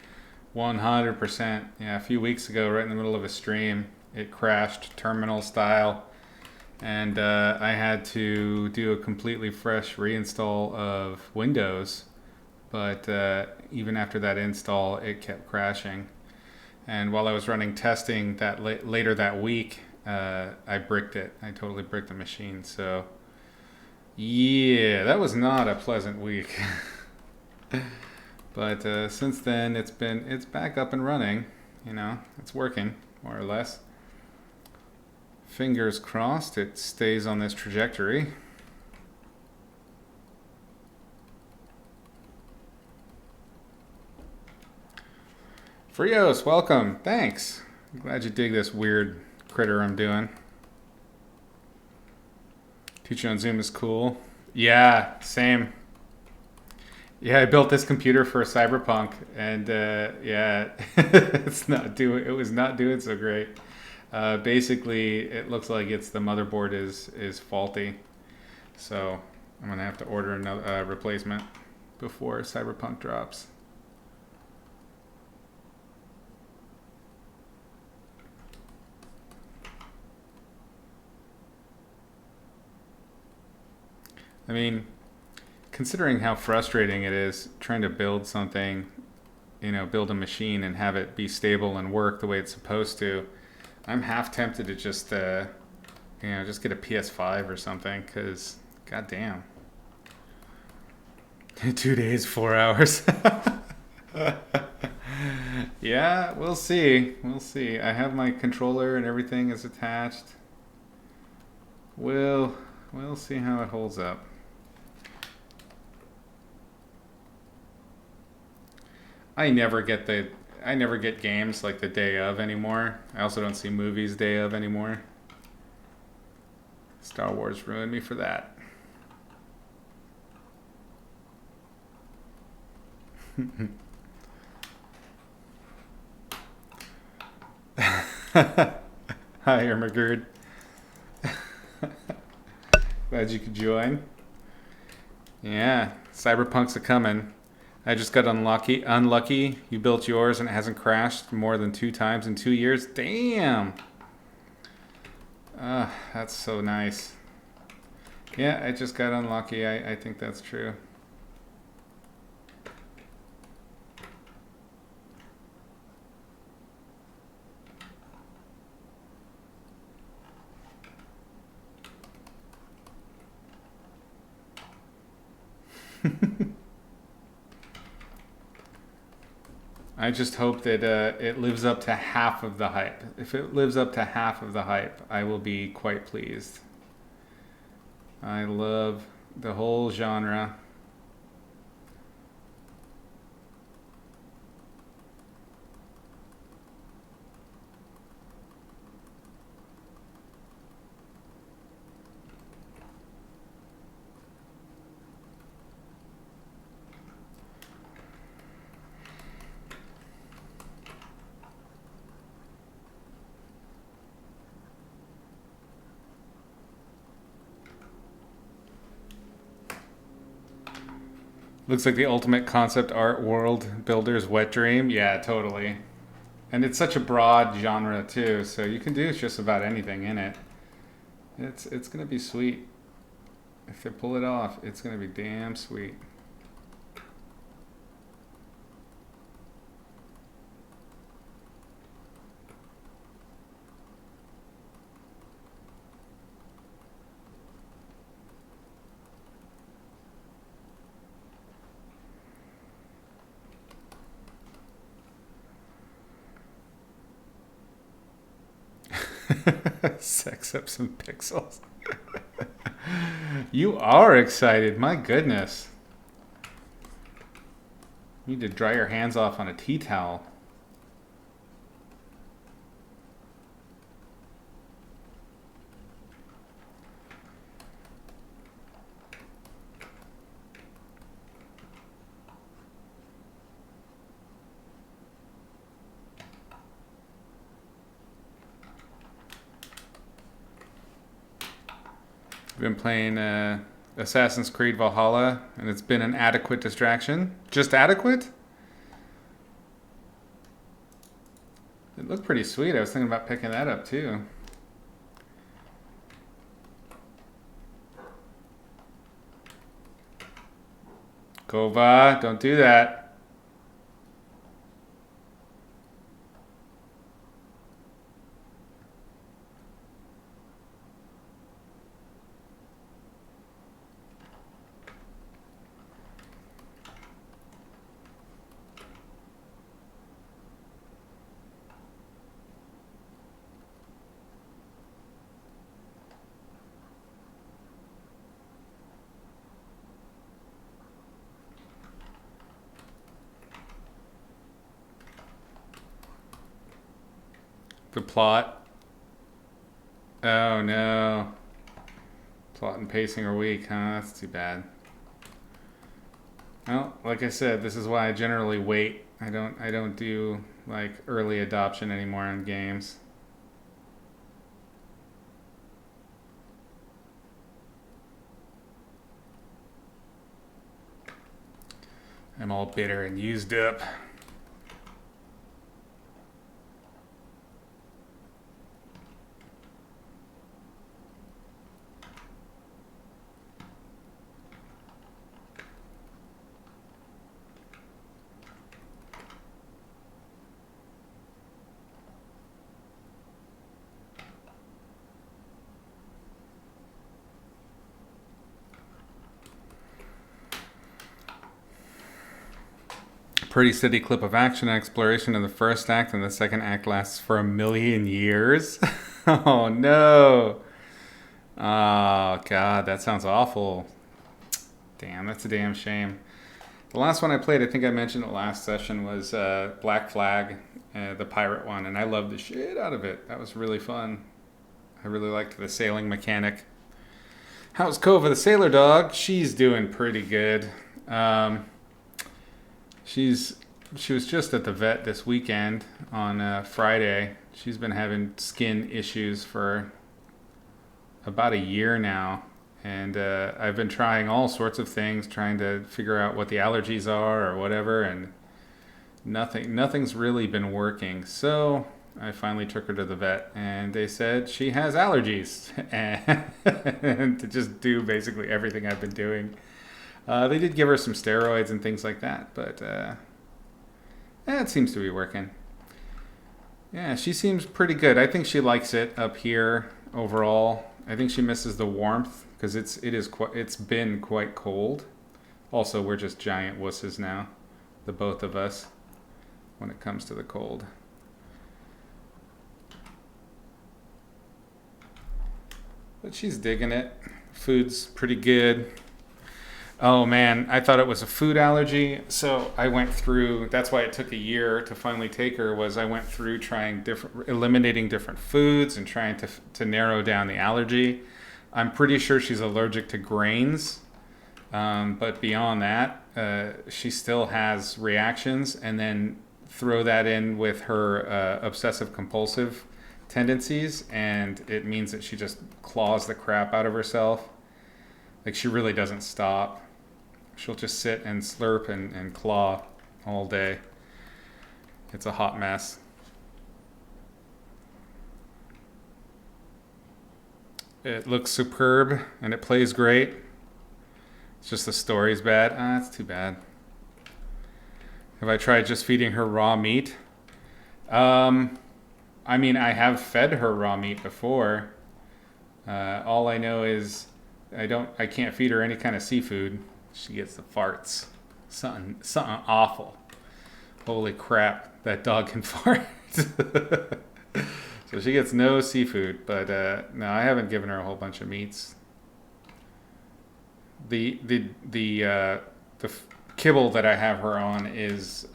100%. Yeah, a few weeks ago, right in the middle of a stream, it crashed terminal style. And I had to do a completely fresh reinstall of Windows. But even after that install, it kept crashing. And while I was running testing that later that week, I bricked it. I totally bricked the machine. So yeah, that was not a pleasant week. But since then, it's back up and running. You know, it's working more or less. Fingers crossed, it stays on this trajectory. Frios, welcome. Thanks. I'm glad you dig this weird critter I'm doing. Teaching on Zoom is cool. Yeah, same. Yeah, I built this computer for Cyberpunk, and yeah, it was not doing so great. Basically, it looks like it's the motherboard is faulty, so I'm gonna have to order another replacement before Cyberpunk drops. I mean, considering how frustrating it is trying to build something, build a machine and have it be stable and work the way it's supposed to, I'm half tempted to just get a PS5 or something, because, goddamn. 2 days, 4 hours. Yeah, we'll see. We'll see. I have my controller and everything is attached. We'll see how it holds up. I never get games like the day of anymore. I also don't see movies day of anymore. Star Wars ruined me for that. Hi, Ermagerd. Glad you could join. Yeah, Cyberpunk's a coming. I just got unlucky. You built yours and it hasn't crashed more than 2 times in 2 years. Damn. That's so nice. Yeah, I just got unlucky. I think that's true. I just hope that it lives up to half of the hype. If it lives up to half of the hype, I will be quite pleased. I love the whole genre. Looks like the ultimate concept art world builder's wet dream. Yeah, totally. And it's such a broad genre too, so you can do just about anything in it. It's gonna be sweet. If they pull it off, it's gonna be damn sweet. Sex up some pixels. You are excited, my goodness. You need to dry your hands off on a tea towel. I've been playing Assassin's Creed Valhalla, and it's been an adequate distraction. Just adequate? It looked pretty sweet. I was thinking about picking that up too. Kova, don't do that. The plot. Oh no. Plot and pacing are weak, huh? That's too bad. Well, like I said, this is why I generally wait. I don't do like early adoption anymore on games. I'm all bitter and used up. Pretty steady clip of action and exploration in the first act, and the second act lasts for 1,000,000 years. Oh no! Oh god, that sounds awful. Damn, that's a damn shame. The last one I played, I think I mentioned it last session, was Black Flag, the pirate one, and I loved the shit out of it. That was really fun. I really liked the sailing mechanic. How's Kova the sailor dog? She's doing pretty good. She was just at the vet this weekend on Friday. She's been having skin issues for about a year now, and I've been trying all sorts of things, trying to figure out what the allergies are or whatever, and nothing's really been working. So I finally took her to the vet, and they said she has allergies, and to just do basically everything I've been doing. They did give her some steroids and things like that, but it seems to be working. Yeah, she seems pretty good. I think she likes it up here overall. I think she misses the warmth because it's been quite cold. Also, we're just giant wusses now, the both of us, when it comes to the cold. But she's digging it. Food's pretty good. Oh man, I thought it was a food allergy, so I went through, that's why it took a year to finally take her, was I went through eliminating different foods and trying to narrow down the allergy. I'm pretty sure she's allergic to grains, but beyond that, she still has reactions, and then throw that in with her obsessive compulsive tendencies, and it means that she just claws the crap out of herself. Like, she really doesn't stop. She'll just sit and slurp and claw all day. It's a hot mess. It looks superb and it plays great. It's just the story's bad. That's too bad. Have I tried just feeding her raw meat? I mean, I have fed her raw meat before. All I know is I can't feed her any kind of seafood. She gets the farts. Something awful. Holy crap, that dog can fart. So she gets no seafood, but no, I haven't given her a whole bunch of meats. The kibble that I have her on is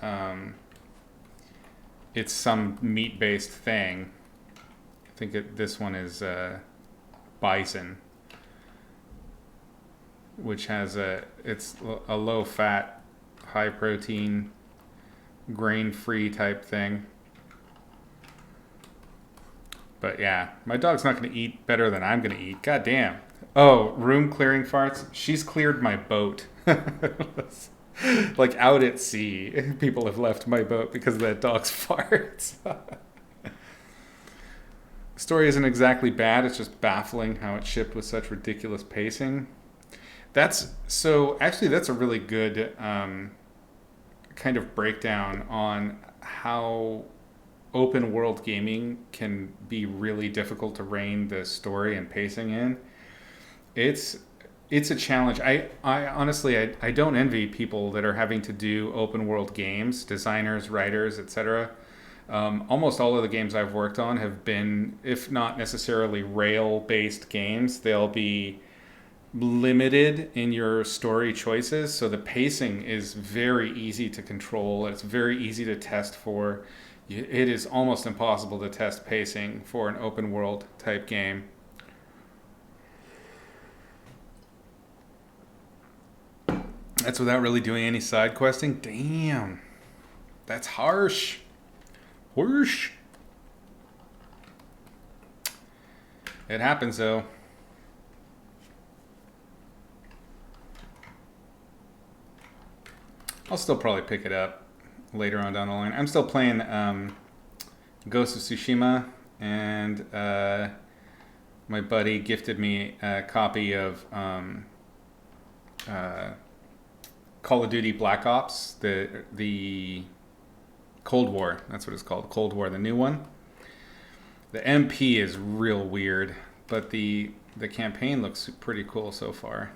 it's some meat-based thing. I think this one is bison, which has it's a low-fat, high-protein, grain-free type thing. But yeah, my dog's not going to eat better than I'm going to eat. God damn. Oh, room clearing farts. She's cleared my boat. Like out at sea, people have left my boat because of that dog's farts. The story isn't exactly bad. It's just baffling how it shipped with such ridiculous pacing. Actually, that's a really good kind of breakdown on how open world gaming can be really difficult to rein the story and pacing in. It's a challenge. I honestly I don't envy people that are having to do open world games, designers, writers, etc. Almost all of the games I've worked on have been, if not necessarily rail-based games, they'll be limited in your story choices. So the pacing is very easy to control. It's very easy to test for. It is almost impossible to test pacing for an open world type game. That's without really doing any side questing? Damn. That's harsh. Whoosh. It happens though. I'll still probably pick it up later on down the line. I'm still playing Ghost of Tsushima, and my buddy gifted me a copy of Call of Duty Black Ops, the Cold War. That's what it's called, Cold War, the new one. The MP is real weird, but the campaign looks pretty cool so far.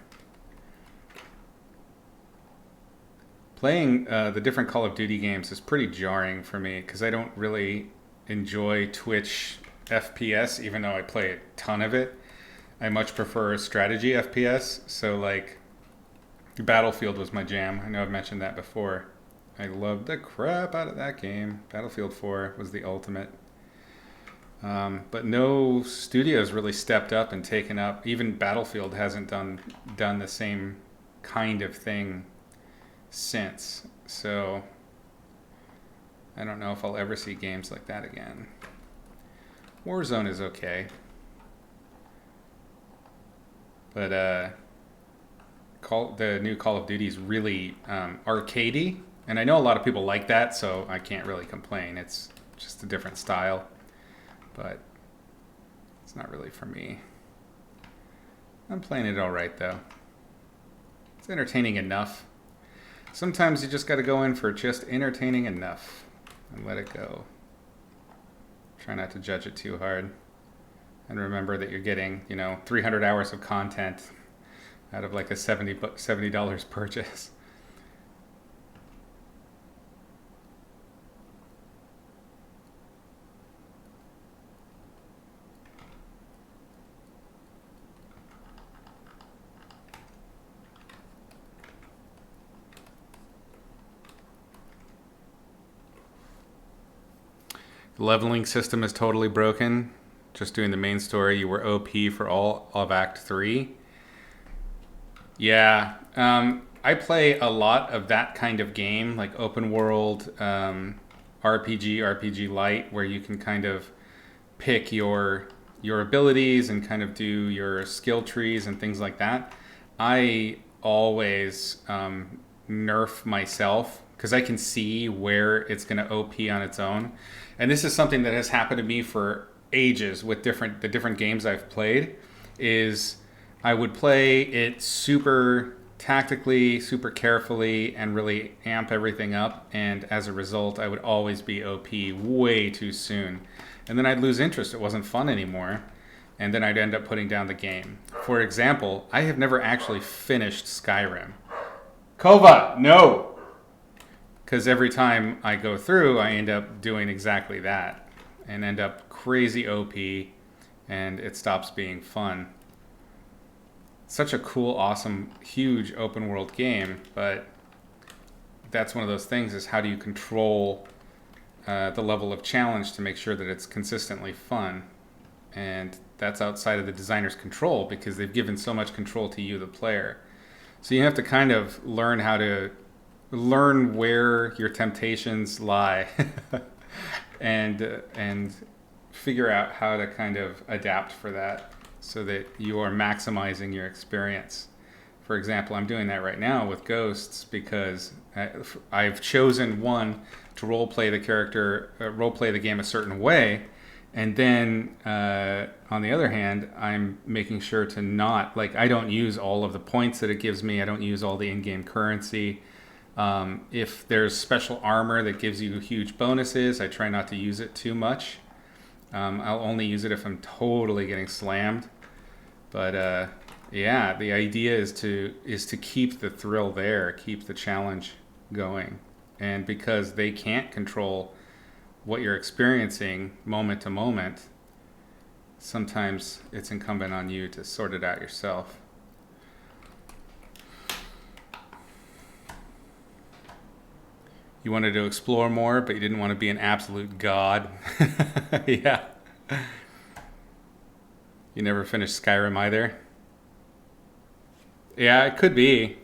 Playing the different Call of Duty games is pretty jarring for me because I don't really enjoy Twitch FPS, even though I play a ton of it. I much prefer strategy FPS. So like Battlefield was my jam. I know I've mentioned that before. I loved the crap out of that game. Battlefield 4 was the ultimate. But no studios really stepped up and taken up. Even Battlefield hasn't done the same kind of thing since. So I don't know if I'll ever see games like that again. Warzone is okay. But the new Call of Duty is really arcadey. And I know a lot of people like that, so I can't really complain. It's just a different style. But it's not really for me. I'm playing it all right, though. It's entertaining enough. Sometimes you just got to go in for just entertaining enough and let it go. Try not to judge it too hard. And remember that you're getting, 300 hours of content out of like a $70 purchase. The leveling system is totally broken. Just doing the main story, you were OP for all of Act 3. Yeah, I play a lot of that kind of game, like open world RPG light, where you can kind of pick your abilities and kind of do your skill trees and things like that. I always nerf myself because I can see where it's going to OP on its own. And this is something that has happened to me for ages with the different games I've played. Is I would play it super tactically, super carefully, and really amp everything up. And as a result, I would always be OP way too soon. And then I'd lose interest. It wasn't fun anymore. And then I'd end up putting down the game. For example, I have never actually finished Skyrim. Kova, no! Because every time I go through, I end up doing exactly that. And end up crazy OP. And it stops being fun. Such a cool, awesome, huge open world game, but that's one of those things is how do you control the level of challenge to make sure that it's consistently fun? And that's outside of the designer's control because they've given so much control to you, the player. So you have to kind of learn how to learn where your temptations lie and figure out how to kind of adapt for that, so that you are maximizing your experience. For example, I'm doing that right now with Ghosts because I've chosen to roleplay the character, roleplay the game a certain way, and then on the other hand, I'm making sure to not, I don't use all of the points that it gives me. I don't use all the in-game currency. If there's special armor that gives you huge bonuses, I try not to use it too much. I'll only use it if I'm totally getting slammed. But yeah, the idea is to keep the thrill there, keep the challenge going. And because they can't control what you're experiencing moment to moment, sometimes it's incumbent on you to sort it out yourself. You wanted to explore more, but you didn't want to be an absolute god. Yeah. You never finished Skyrim either? Yeah, it could be.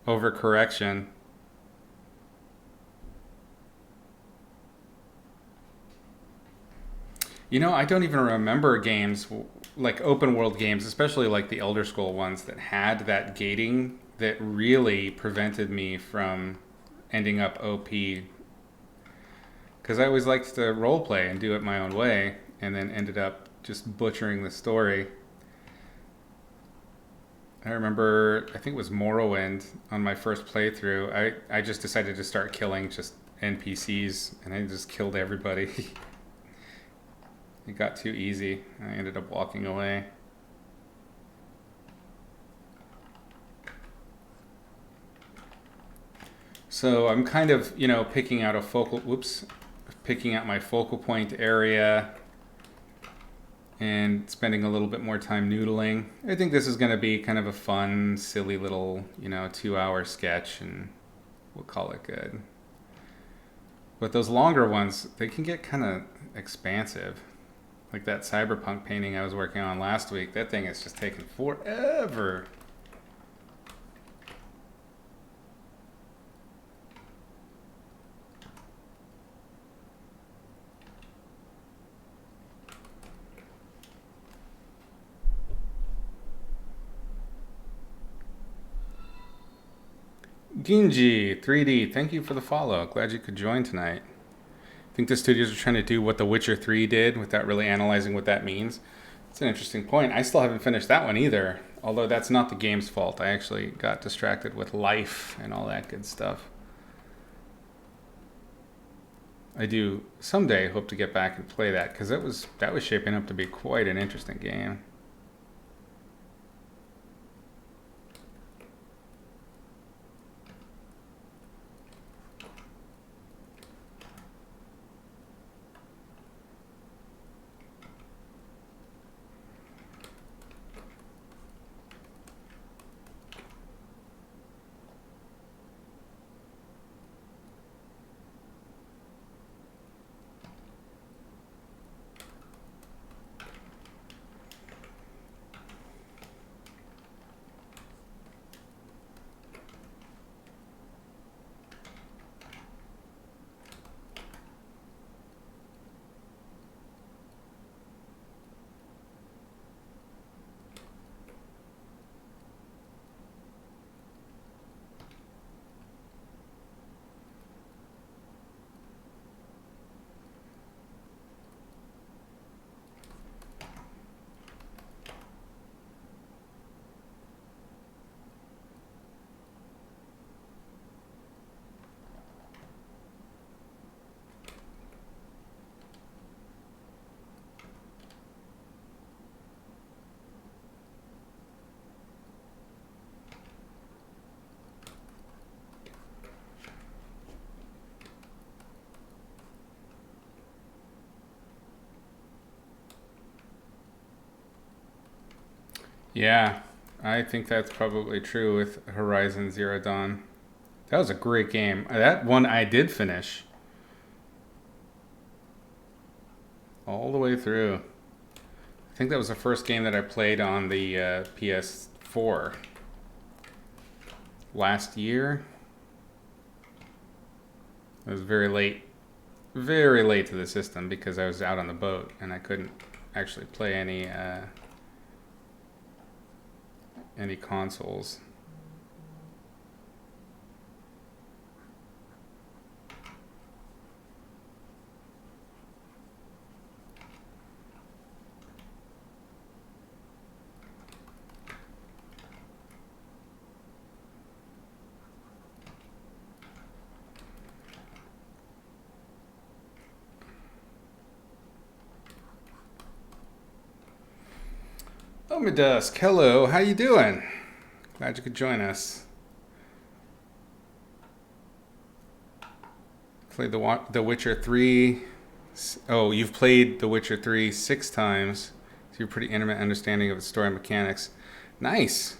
Overcorrection. You know, I don't even remember games like open world games, especially like the Elder Scroll ones that had that gating that really prevented me from ending up OP. Because I always liked to role play and do it my own way, and then ended up just butchering the story. I remember, I think it was Morrowind on my first playthrough. I just decided to start killing just NPCs, and I just killed everybody. It got too easy. I ended up walking away. So I'm kind of, you know, picking out my focal point area and spending a little bit more time noodling. I think this is going to be kind of a fun, silly little, you know, 2-hour sketch, and we'll call it good. But those longer ones, they can get kind of expansive. Like that cyberpunk painting I was working on last week, that thing is just taking forever. Ginji 3D, thank you for the follow. Glad you could join tonight. I think the studios are trying to do what The Witcher 3 did without really analyzing what that means. It's an interesting point. I still haven't finished that one either, although that's not the game's fault. I actually got distracted with life and all that good stuff. I do someday hope to get back and play that, because that was shaping up to be quite an interesting game. Yeah, I think that's probably true with Horizon Zero Dawn. That was a great game. That one I did finish all the way through. I think that was the first game that I played on the PS4 last year. It was very late to the system because I was out on the boat and I couldn't actually play any consoles. Oh, Madusk, hello, how you doing? Glad you could join us. Played The Witcher 3. Oh, you've played The Witcher 3 6 times. So you're pretty intimate understanding of the story mechanics. Nice.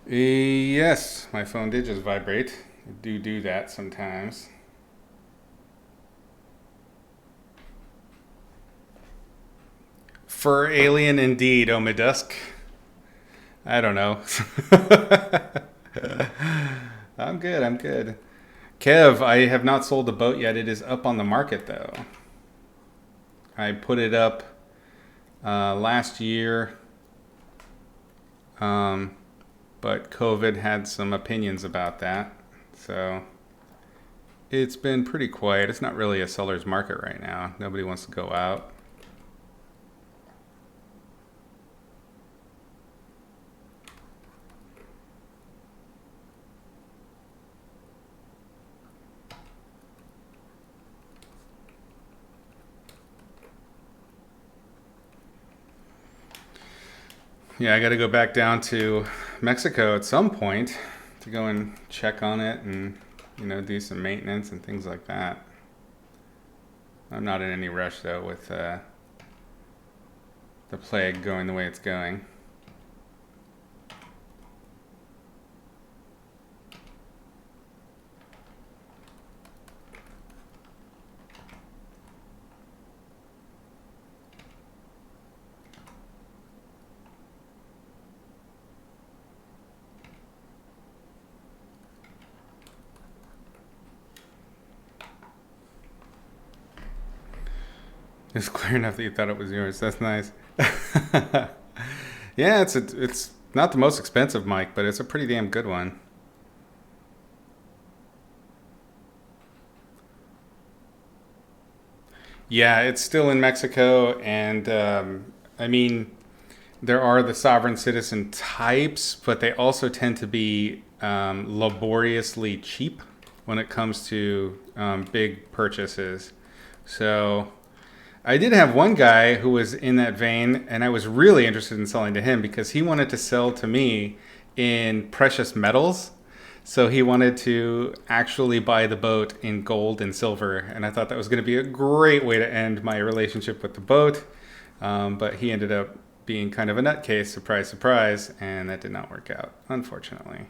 Yes, my phone did just vibrate. I do that sometimes. Fur alien indeed, oh Madusk. I don't know. I'm good. I'm good. Kev, I have not sold the boat yet. It is up on the market though. I put it up last year, but COVID had some opinions about that. So it's been pretty quiet. It's not really a seller's market right now. Nobody wants to go out. Yeah, I got to go back down to Mexico at some point to go and check on it and, do some maintenance and things like that. I'm not in any rush though with the plague going the way it's going. It's clear enough that you thought it was yours. That's nice. Yeah, it's not the most expensive mic, but it's a pretty damn good one. Yeah, it's still in Mexico, and I mean, there are the sovereign citizen types, but they also tend to be laboriously cheap when it comes to big purchases. So I did have one guy who was in that vein, and I was really interested in selling to him because he wanted to sell to me in precious metals. So he wanted to actually buy the boat in gold and silver, and I thought that was going to be a great way to end my relationship with the boat. But he ended up being kind of a nutcase, surprise, surprise, and that did not work out, unfortunately.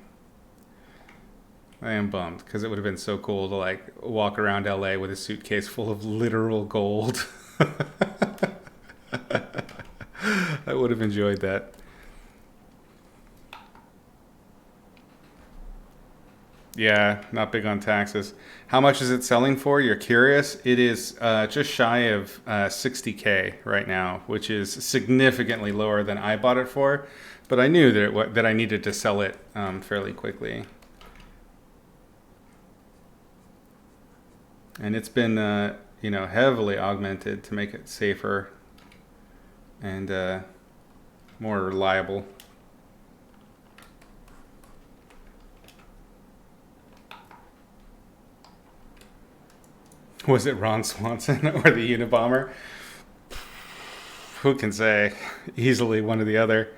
I am bummed because it would have been so cool to walk around LA with a suitcase full of literal gold. I would have enjoyed that. Yeah, not big on taxes. How much is it selling for? You're curious? It is just shy of 60K right now, which is significantly lower than I bought it for. But I knew that I needed to sell it fairly quickly. And it's been heavily augmented to make it safer and more reliable. Was it Ron Swanson or the Unabomber? Who can say? Easily one or the other.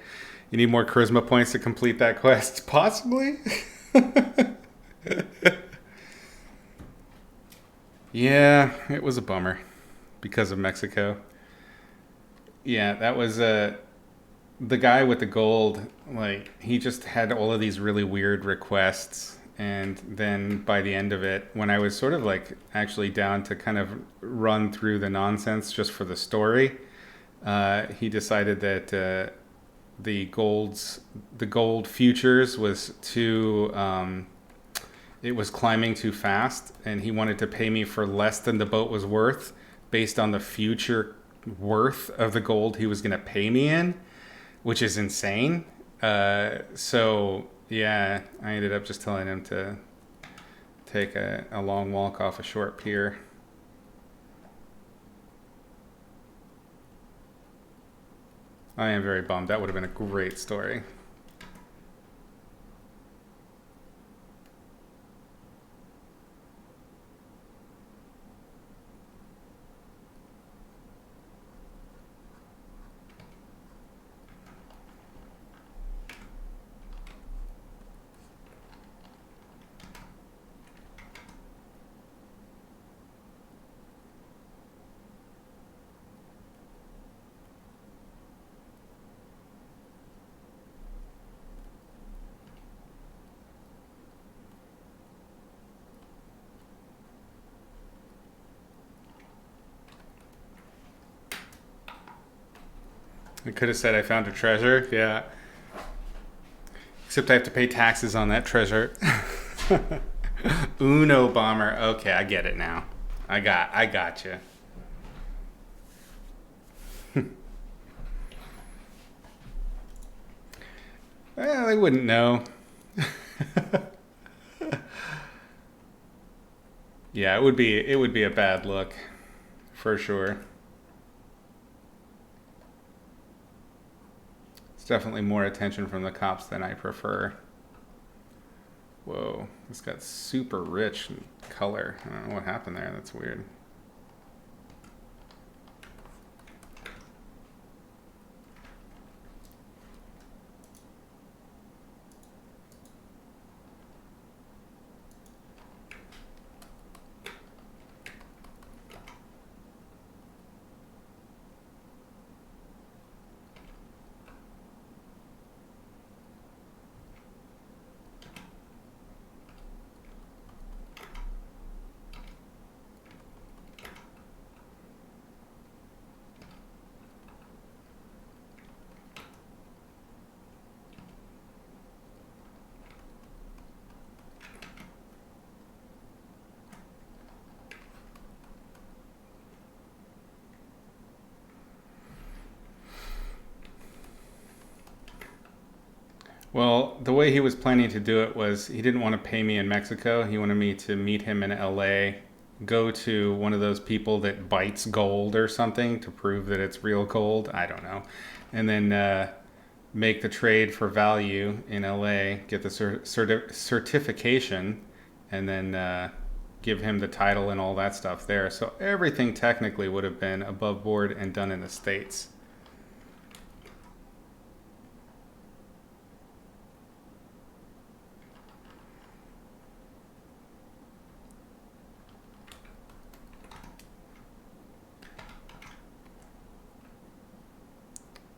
You need more charisma points to complete that quest? Possibly? Yeah, it was a bummer because of Mexico. Yeah, that was the guy with the gold. He just had all of these really weird requests, and then by the end of it, when I was sort of actually down to kind of run through the nonsense just for the story, he decided that the gold futures was too. It was climbing too fast, and he wanted to pay me for less than the boat was worth based on the future worth of the gold he was going to pay me in, which is insane. So, yeah, I ended up just telling him to take a long walk off a short pier. I am very bummed. That would have been a great story. I could have said I found a treasure. Yeah. Except I have to pay taxes on that treasure. Uno bomber. Okay, I get it now. I got you. Well, they wouldn't know. Yeah, it would be a bad look, for sure. It's definitely more attention from the cops than I prefer. Whoa, this got super rich in color. I don't know what happened there. That's weird. Well, the way he was planning to do it was he didn't want to pay me in Mexico. He wanted me to meet him in LA, go to one of those people that bites gold or something to prove that it's real gold. I don't know. And then make the trade for value in LA, get the certification, and then give him the title and all that stuff there. So everything technically would have been above board and done in the States.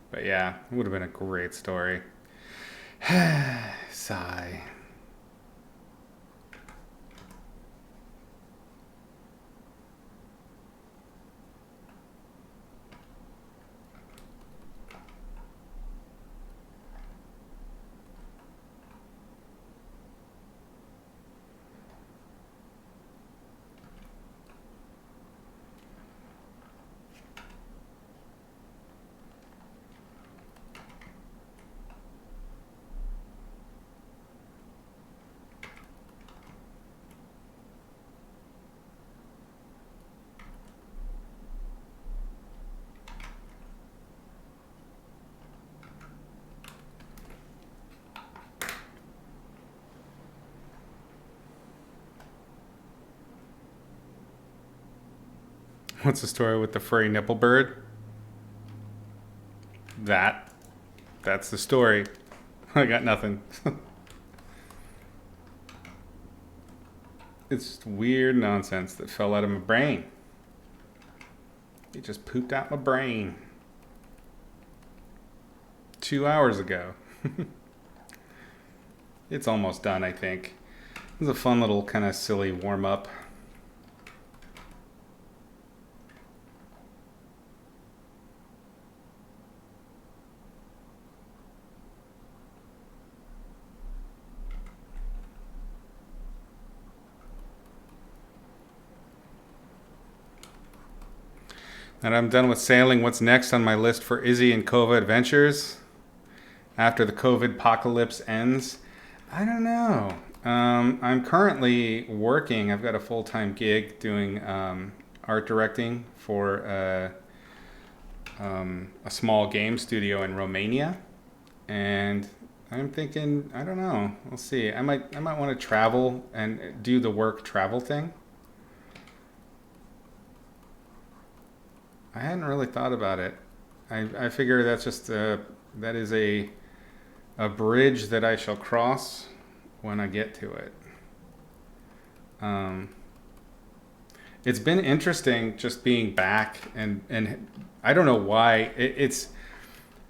But yeah, it would have been a great story. Sigh. What's the story with the furry nipple bird? That. That's the story. I got nothing. It's weird nonsense that fell out of my brain. It just pooped out my brain. 2 hours ago. It's almost done, I think. It was a fun little kind of silly warm up. And I'm done with sailing. What's next on my list for Izzy and Kova adventures? After the COVID apocalypse ends? I don't know. I'm currently working. I've got a full-time gig doing art directing for a small game studio in Romania. And I'm thinking, I don't know. We'll see. I might want to travel and do the work travel thing. I hadn't really thought about it. I figure that's just that is a bridge that I shall cross when I get to it. It's been interesting just being back and I don't know why it's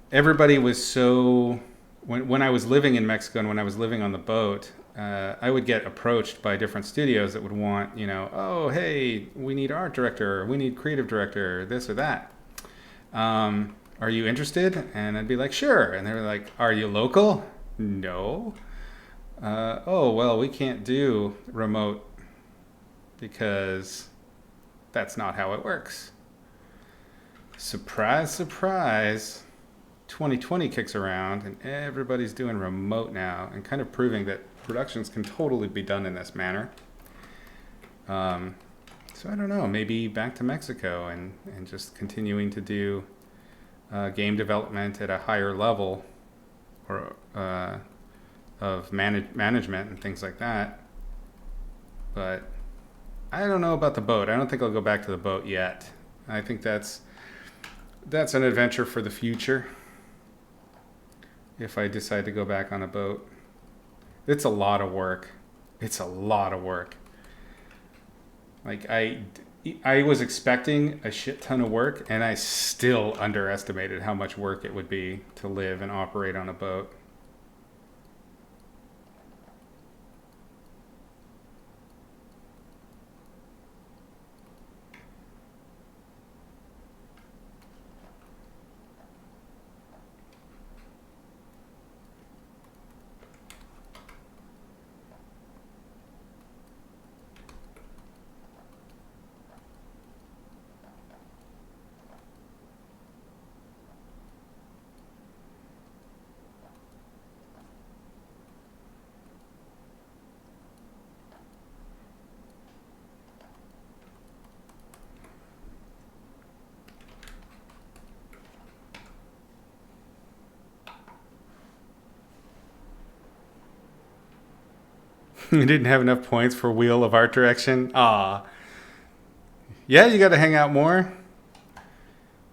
everybody was so when I was living in Mexico and when I was living on the boat. I would get approached by different studios that would want, oh, hey, we need art director, we need creative director, this or that. Are you interested? And I'd be like, sure. And they were like, are you local? No. Oh, well, we can't do remote because that's not how it works. Surprise, surprise. 2020 kicks around and everybody's doing remote now and kind of proving that productions can totally be done in this manner. So I don't know, maybe back to Mexico and just continuing to do game development at a higher level or of management and things like that. But I don't know about the boat. I don't think I'll go back to the boat yet. I think that's an adventure for the future. If I decide to go back on a boat, it's a lot of work. It's a lot of work. Like I was expecting a shit ton of work, and I still underestimated how much work it would be to live and operate on a boat. You didn't have enough points for Wheel of Art Direction? Ah. Yeah, you got to hang out more.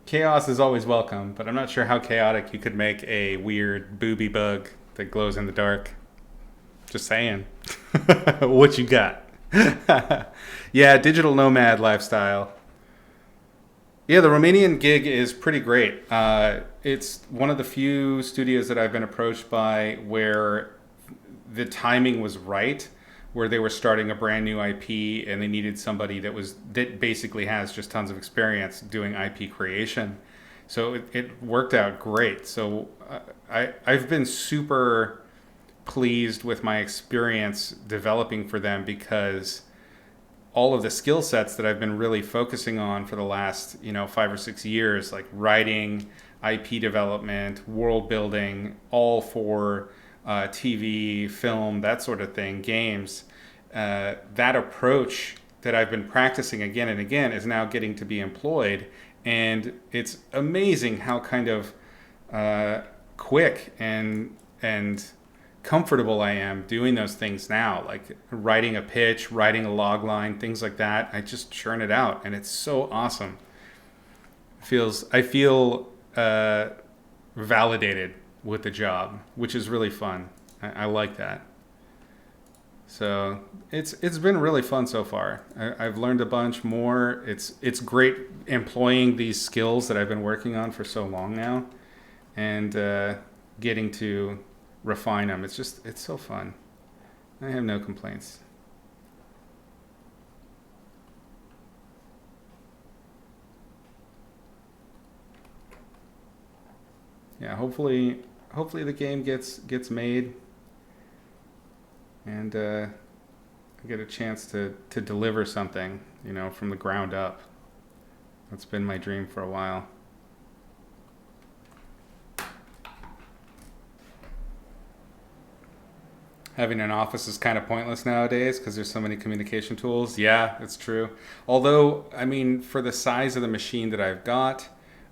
Chaos is always welcome, but I'm not sure how chaotic you could make a weird booby bug that glows in the dark. Just saying. What you got? Yeah, digital nomad lifestyle. Yeah, the Romanian gig is pretty great. It's one of the few studios that I've been approached by where the timing was right, where they were starting a brand new IP and they needed somebody that basically has just tons of experience doing IP creation. So it worked out great. So I've been super pleased with my experience developing for them because all of the skill sets that I've been really focusing on for the last 5 or 6 years, like writing, IP development, world building, all for TV, film, that sort of thing, games. That approach that I've been practicing again and again is now getting to be employed, and it's amazing how kind of quick and comfortable I am doing those things now, like writing a pitch, writing a log line, things like that. I just churn it out, and it's so awesome. I feel validated with the job, which is really fun. I like that. So it's been really fun so far. I've learned a bunch more. It's great employing these skills that I've been working on for so long now, and getting to refine them. It's so fun. I have no complaints. Yeah, hopefully the game gets made, and I get a chance to deliver something, from the ground up. That's been my dream for a while. Having an office is kind of pointless nowadays because there's so many communication tools. Yeah, it's true. Although, I mean, for the size of the machine that I've got,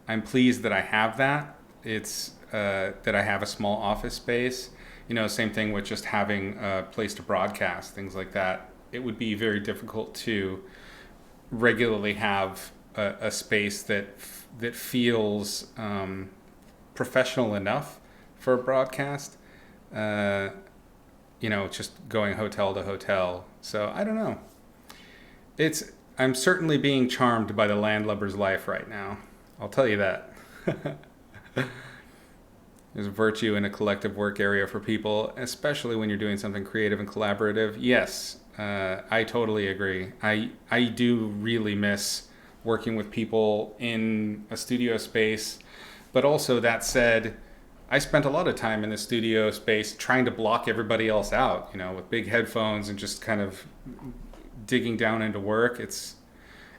I'm pleased that I have that. It's that I have a small office space. Same thing with just having a place to broadcast, things like that. It would be very difficult to regularly have a space that feels professional enough for a broadcast. Just going hotel to hotel. So I don't know. I'm certainly being charmed by the landlubber's life right now. I'll tell you that. There's virtue in a collective work area for people, especially when you're doing something creative and collaborative. Yes, I totally agree. I do really miss working with people in a studio space. But also, that said, I spent a lot of time in the studio space trying to block everybody else out, you know, with big headphones and just kind of digging down into work. It's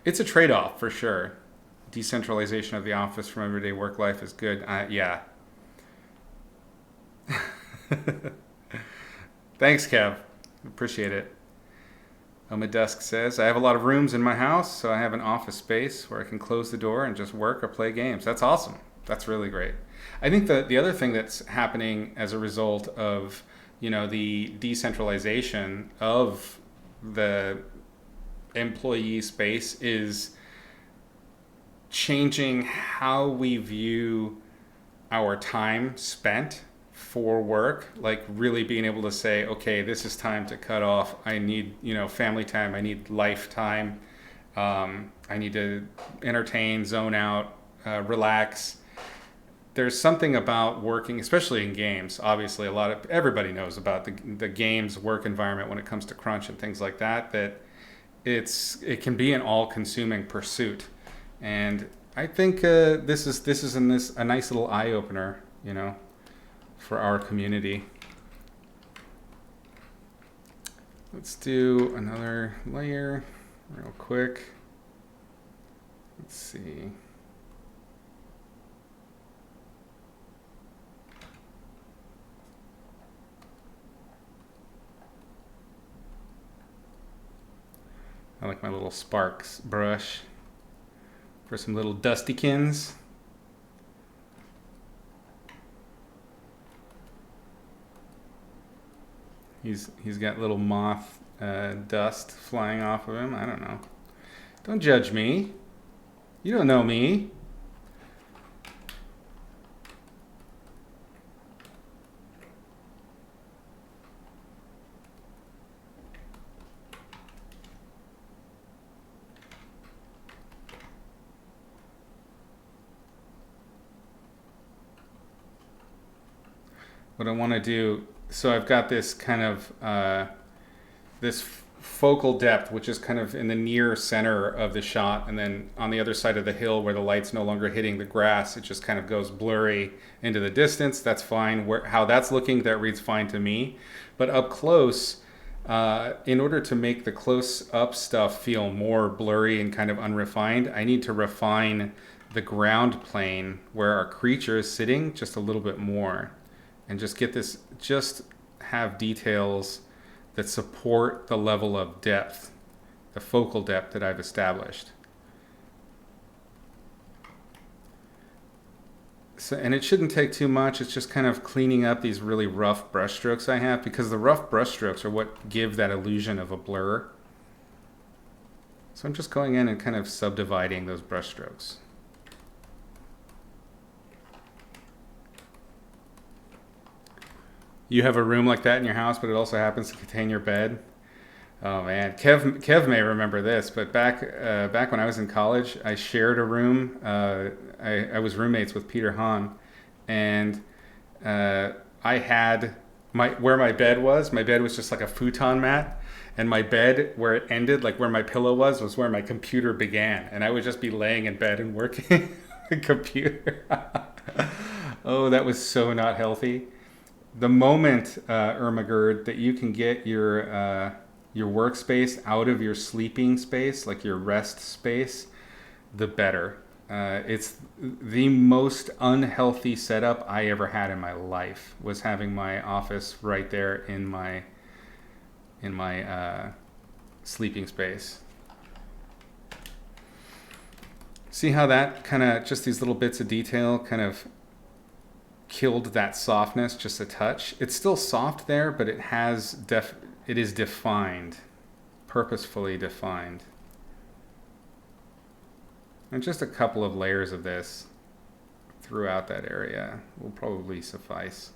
a trade-off for sure. Decentralization of the office from everyday work life is good. Yeah. Thanks, Kev. Appreciate it. Dusk says, I have a lot of rooms in my house, so I have an office space where I can close the door and just work or play games. That's awesome. That's really great. I think the other thing that's happening as a result of, you know, the decentralization of the employee space is changing how we view our time spent for work, like really being able to say, okay, this is time to cut off. I need, you know, family time. I need life time. I need to entertain, zone out, relax. There's something about working, especially in games. Obviously, everybody knows about the games work environment when it comes to crunch and things like that. That it can be an all-consuming pursuit, and I think this is a nice little eye opener, you know, for our community. Let's do another layer real quick. Let's see. I like my little sparks brush for some little dustykins. He's got little moth dust flying off of him. I don't know. Don't judge me. You don't know me. What I want to do, so I've got this kind of this focal depth, which is kind of in the near center of the shot, and then on the other side of the hill where the light's no longer hitting the grass, it just kind of goes blurry into the distance. That's fine. How that's looking, that reads fine to me. But up close, in order to make the close-up stuff feel more blurry and kind of unrefined, I need to refine the ground plane where our creature is sitting just a little bit more. And just have details that support the level of depth, the focal depth that I've established. So, and it shouldn't take too much. It's just kind of cleaning up these really rough brush strokes I have, because the rough brush strokes are what give that illusion of a blur. So I'm just going in and kind of subdividing those brush strokes. You have a room like that in your house, but it also happens to contain your bed. Oh man, Kev may remember this, but back when I was in college, I shared a room. I was roommates with Peter Hahn, and I had where my bed was. My bed was just like a futon mat, and my bed where it ended, like where my pillow was where my computer began, and I would just be laying in bed and working the computer. Oh, that was so not healthy. The moment, Ermagerd, that you can get your workspace out of your sleeping space, like your rest space, the better. It's the most unhealthy setup I ever had in my life, was having my office right there in my sleeping space. See how that kind of, just these little bits of detail kind of killed that softness just a touch. It's still soft there, but it is defined, purposefully defined. And just a couple of layers of this throughout that area will probably suffice.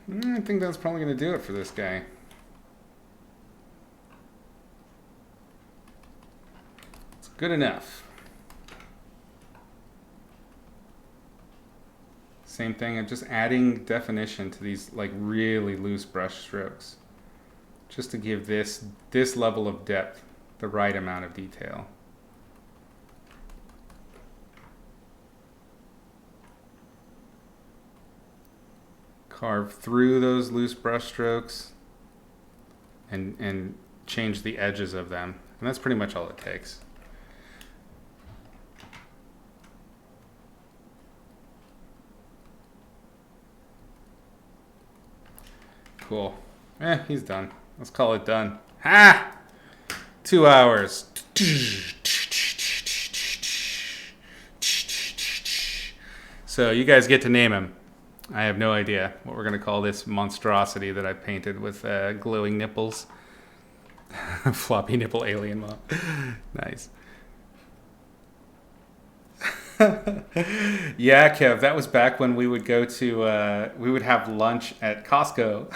I think that's probably going to do it for this guy. It's good enough. Same thing. I'm just adding definition to these like really loose brush strokes, just to give this level of depth the right amount of detail. Carve through those loose brush strokes and change the edges of them. And that's pretty much all it takes. Cool. He's done. Let's call it done. Ha! 2 hours. So you guys get to name him. I have no idea what we're going to call this monstrosity that I painted with glowing nipples. Floppy nipple alien mom. Nice. Yeah, Kev, that was back when we would go to, we would have lunch at Costco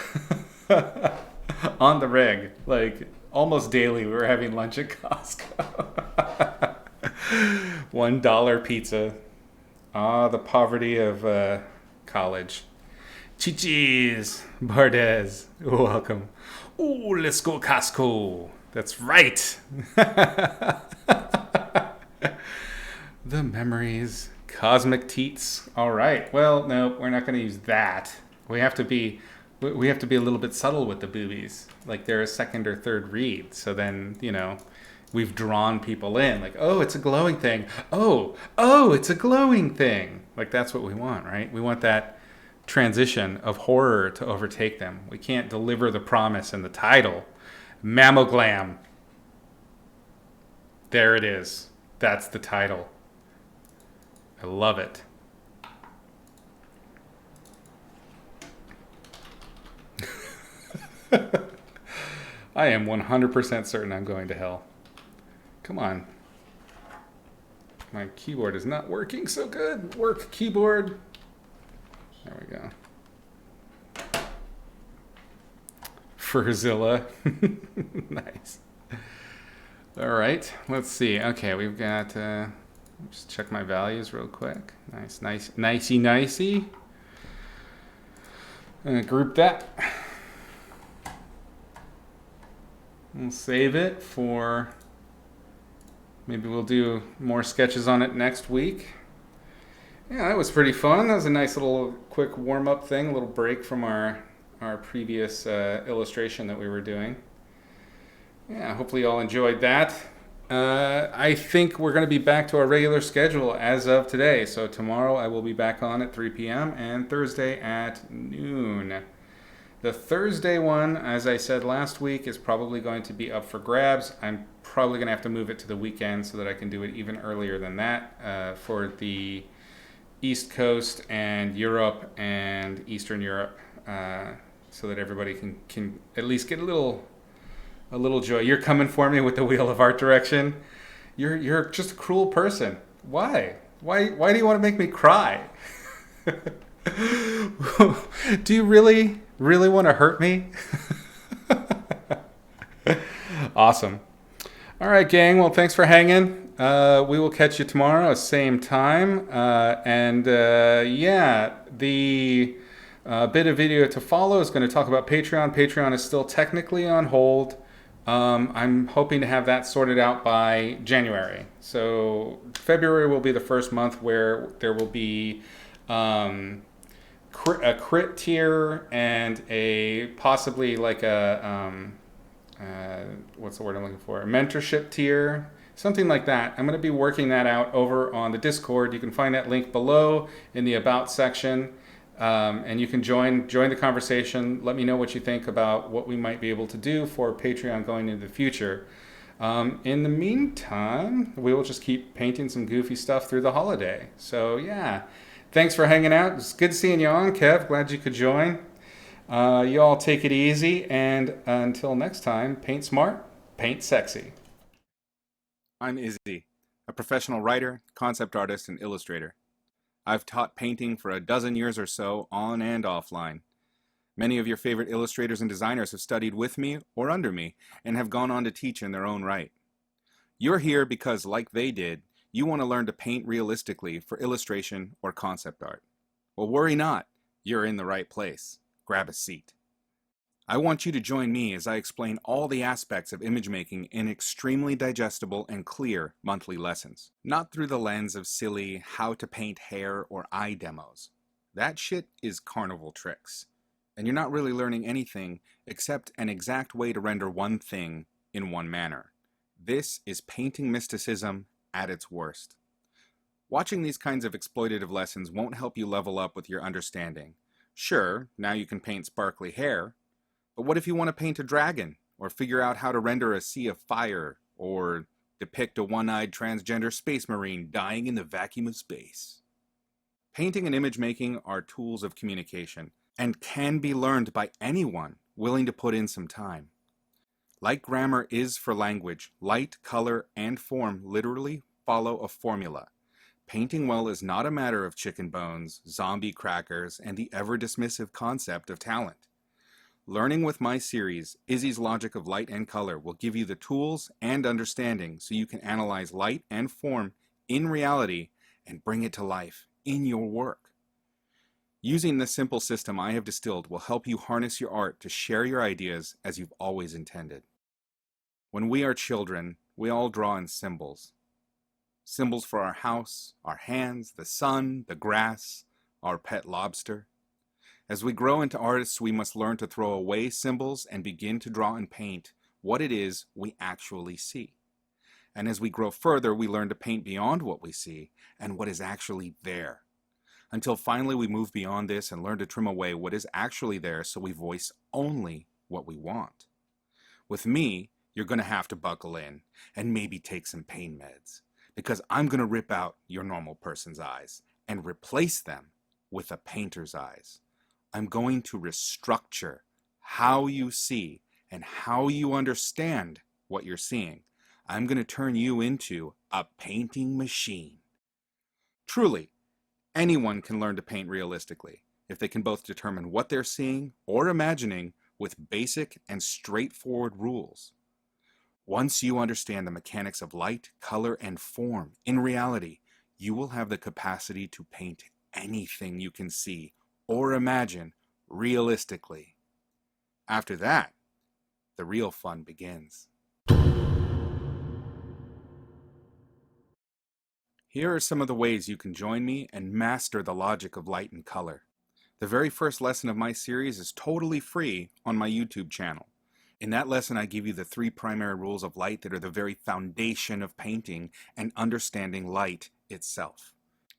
on the rig. Like, almost daily we were having lunch at Costco. $1 pizza. Ah, the poverty of college. Chichis, Bardez, welcome. Ooh, let's go Costco. That's right. The memories, cosmic teats. All right. Well, no, we're not going to use that. We have to be a little bit subtle with the boobies. Like they're a second or third read. So then, you know, we've drawn people in. Like, oh, it's a glowing thing. Oh, it's a glowing thing. Like that's what we want, right? We want that transition of horror to overtake them. We can't deliver the promise in the title. Mammoglam. There it is. That's the title. I love it. I am 100% certain I'm going to hell. Come on. My keyboard is not working so good. Work, keyboard. There we go. Furzilla. Nice. All right, let's see. Okay, we've got, just check my values real quick. Nicey. Group that. We'll save it for, maybe we'll do more sketches on it next week. Yeah, that was pretty fun. That was a nice little quick warm-up thing, a little break from our previous illustration that we were doing. Yeah, hopefully you all enjoyed that. I think we're going to be back to our regular schedule as of today. So tomorrow I will be back on at 3 p.m. and Thursday at noon. The Thursday one, as I said last week, is probably going to be up for grabs. I'm probably going to have to move it to the weekend so that I can do it even earlier than that for the East Coast and Europe and Eastern Europe, so that everybody can at least get a little joy. You're coming for me with the wheel of art direction. You're just a cruel person. Why do you want to make me cry? Do you really want to hurt me? Awesome. All right, gang. Well, thanks for hanging. We will catch you tomorrow, same time. Yeah, the bit of video to follow is going to talk about Patreon. Patreon is still technically on hold. I'm hoping to have that sorted out by January. So February will be the first month where there will be a crit tier and a possibly like a what's the word I'm looking for? A mentorship tier, something like that. I'm going to be working that out over on the Discord. You can find that link below in the About section. And you can join the conversation. Let me know what you think about what we might be able to do for Patreon going into the future. In the meantime, we will just keep painting some goofy stuff through the holiday. So yeah, thanks for hanging out. It's good seeing you on, Kev. Glad you could join. You all take it easy, and until next time, paint smart, paint sexy. I'm Izzy, a professional writer, concept artist, and illustrator. I've taught painting for a dozen years or so, on and offline. Many of your favorite illustrators and designers have studied with me or under me, and have gone on to teach in their own right. You're here because, like they did, you want to learn to paint realistically for illustration or concept art. Well, worry not. You're in the right place. Grab a seat. I want you to join me as I explain all the aspects of image making in extremely digestible and clear monthly lessons, not through the lens of silly how to paint hair or eye demos. That shit is carnival tricks, and you're not really learning anything except an exact way to render one thing in one manner. This is painting mysticism at its worst. Watching these kinds of exploitative lessons won't help you level up with your understanding. Sure, now you can paint sparkly hair, but what if you want to paint a dragon, or figure out how to render a sea of fire, or depict a one-eyed transgender space marine dying in the vacuum of space? Painting and image making are tools of communication, and can be learned by anyone willing to put in some time. Like grammar is for language, light, color, and form literally follow a formula. Painting well is not a matter of chicken bones, zombie crackers, and the ever-dismissive concept of talent. Learning with my series, Izzy's Logic of Light and Color, will give you the tools and understanding so you can analyze light and form in reality and bring it to life in your work. Using this simple system I have distilled will help you harness your art to share your ideas as you've always intended. When we are children, we all draw in symbols. Symbols for our house, our hands, the sun, the grass, our pet lobster. As we grow into artists, we must learn to throw away symbols and begin to draw and paint what it is we actually see. And as we grow further, we learn to paint beyond what we see and what is actually there. Until finally we move beyond this and learn to trim away what is actually there so we voice only what we want. With me, you're going to have to buckle in and maybe take some pain meds, because I'm going to rip out your normal person's eyes and replace them with a painter's eyes. I'm going to restructure how you see and how you understand what you're seeing. I'm going to turn you into a painting machine. Truly, anyone can learn to paint realistically if they can both determine what they're seeing or imagining with basic and straightforward rules. Once you understand the mechanics of light, color, and form in reality, you will have the capacity to paint anything you can see or imagine realistically. After that, the real fun begins. Here are some of the ways you can join me and master the logic of light and color. The very first lesson of my series is totally free on my YouTube channel. In that lesson, I give you the 3 primary rules of light that are the very foundation of painting and understanding light itself.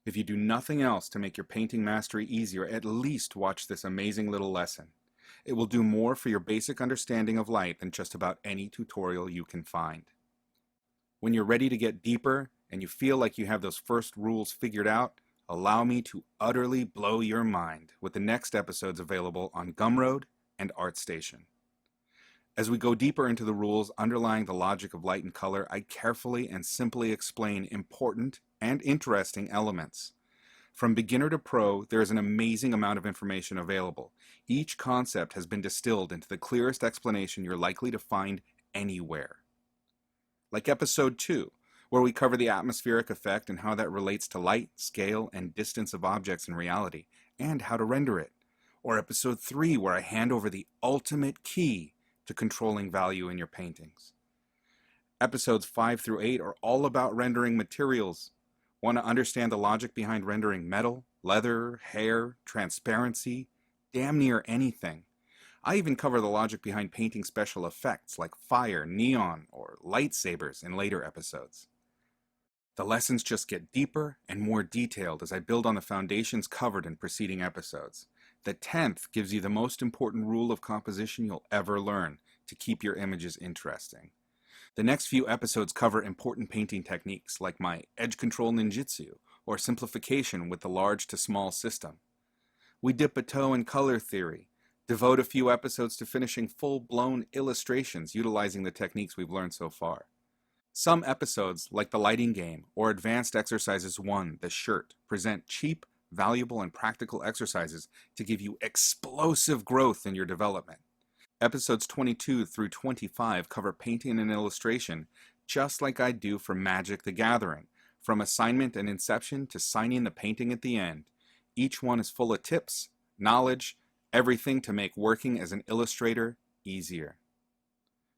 If you do nothing else to make your painting mastery easier, at least watch this amazing little lesson. It will do more for your basic understanding of light than just about any tutorial you can find. When you're ready to get deeper and you feel like you have those first rules figured out, allow me to utterly blow your mind with the next episodes available on Gumroad and ArtStation. As we go deeper into the rules underlying the logic of light and color, I carefully and simply explain important and interesting elements. From beginner to pro, there is an amazing amount of information available. Each concept has been distilled into the clearest explanation you're likely to find anywhere. Like episode 2, where we cover the atmospheric effect and how that relates to light, scale, and distance of objects in reality, and how to render it. Or episode 3, where I hand over the ultimate key to controlling value in your paintings. Episodes 5 through 8 are all about rendering materials. Want to understand the logic behind rendering metal, leather, hair, transparency, damn near anything. I even cover the logic behind painting special effects like fire, neon, or lightsabers in later episodes. The lessons just get deeper and more detailed as I build on the foundations covered in preceding episodes. The 10th gives you the most important rule of composition you'll ever learn to keep your images interesting. The next few episodes cover important painting techniques like my edge control ninjutsu or simplification with the large to small system. We dip a toe in color theory, devote a few episodes to finishing full-blown illustrations utilizing the techniques we've learned so far. Some episodes, like the lighting game or Advanced Exercises 1, the shirt, present cheap, valuable, and practical exercises to give you explosive growth in your development. Episodes 22 through 25 cover painting and illustration, just like I do for Magic the Gathering, from assignment and inception to signing the painting at the end. Each one is full of tips, knowledge, everything to make working as an illustrator easier.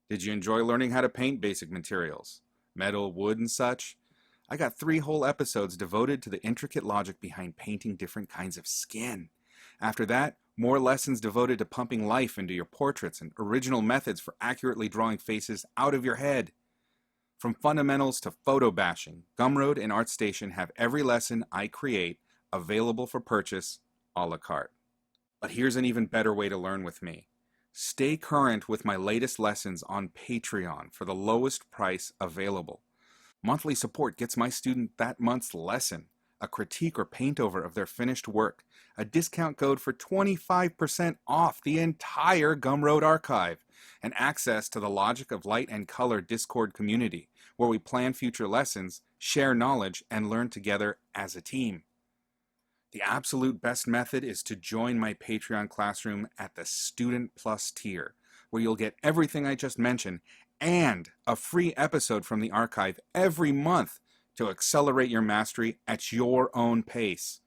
Did you enjoy learning how to paint basic materials? Metal, wood, and such? I got 3 whole episodes devoted to the intricate logic behind painting different kinds of skin. After that, more lessons devoted to pumping life into your portraits and original methods for accurately drawing faces out of your head. From fundamentals to photo bashing, Gumroad and ArtStation have every lesson I create available for purchase a la carte. But here's an even better way to learn with me. Stay current with my latest lessons on Patreon for the lowest price available. Monthly support gets my student that month's lesson, a critique or paint over of their finished work, a discount code for 25% off the entire Gumroad archive, and access to the Logic of Light and Color Discord community, where we plan future lessons, share knowledge, and learn together as a team. The absolute best method is to join my Patreon classroom at the Student Plus tier, where you'll get everything I just mentioned and a free episode from the archive every month to accelerate your mastery at your own pace.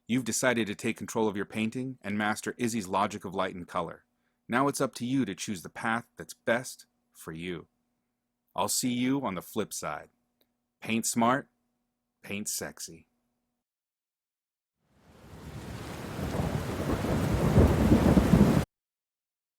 You've decided to take control of your painting and master Izzy's Logic of Light and Color. Now it's up to you to choose the path that's best for you. I'll see you on the flip side. Paint smart, paint sexy.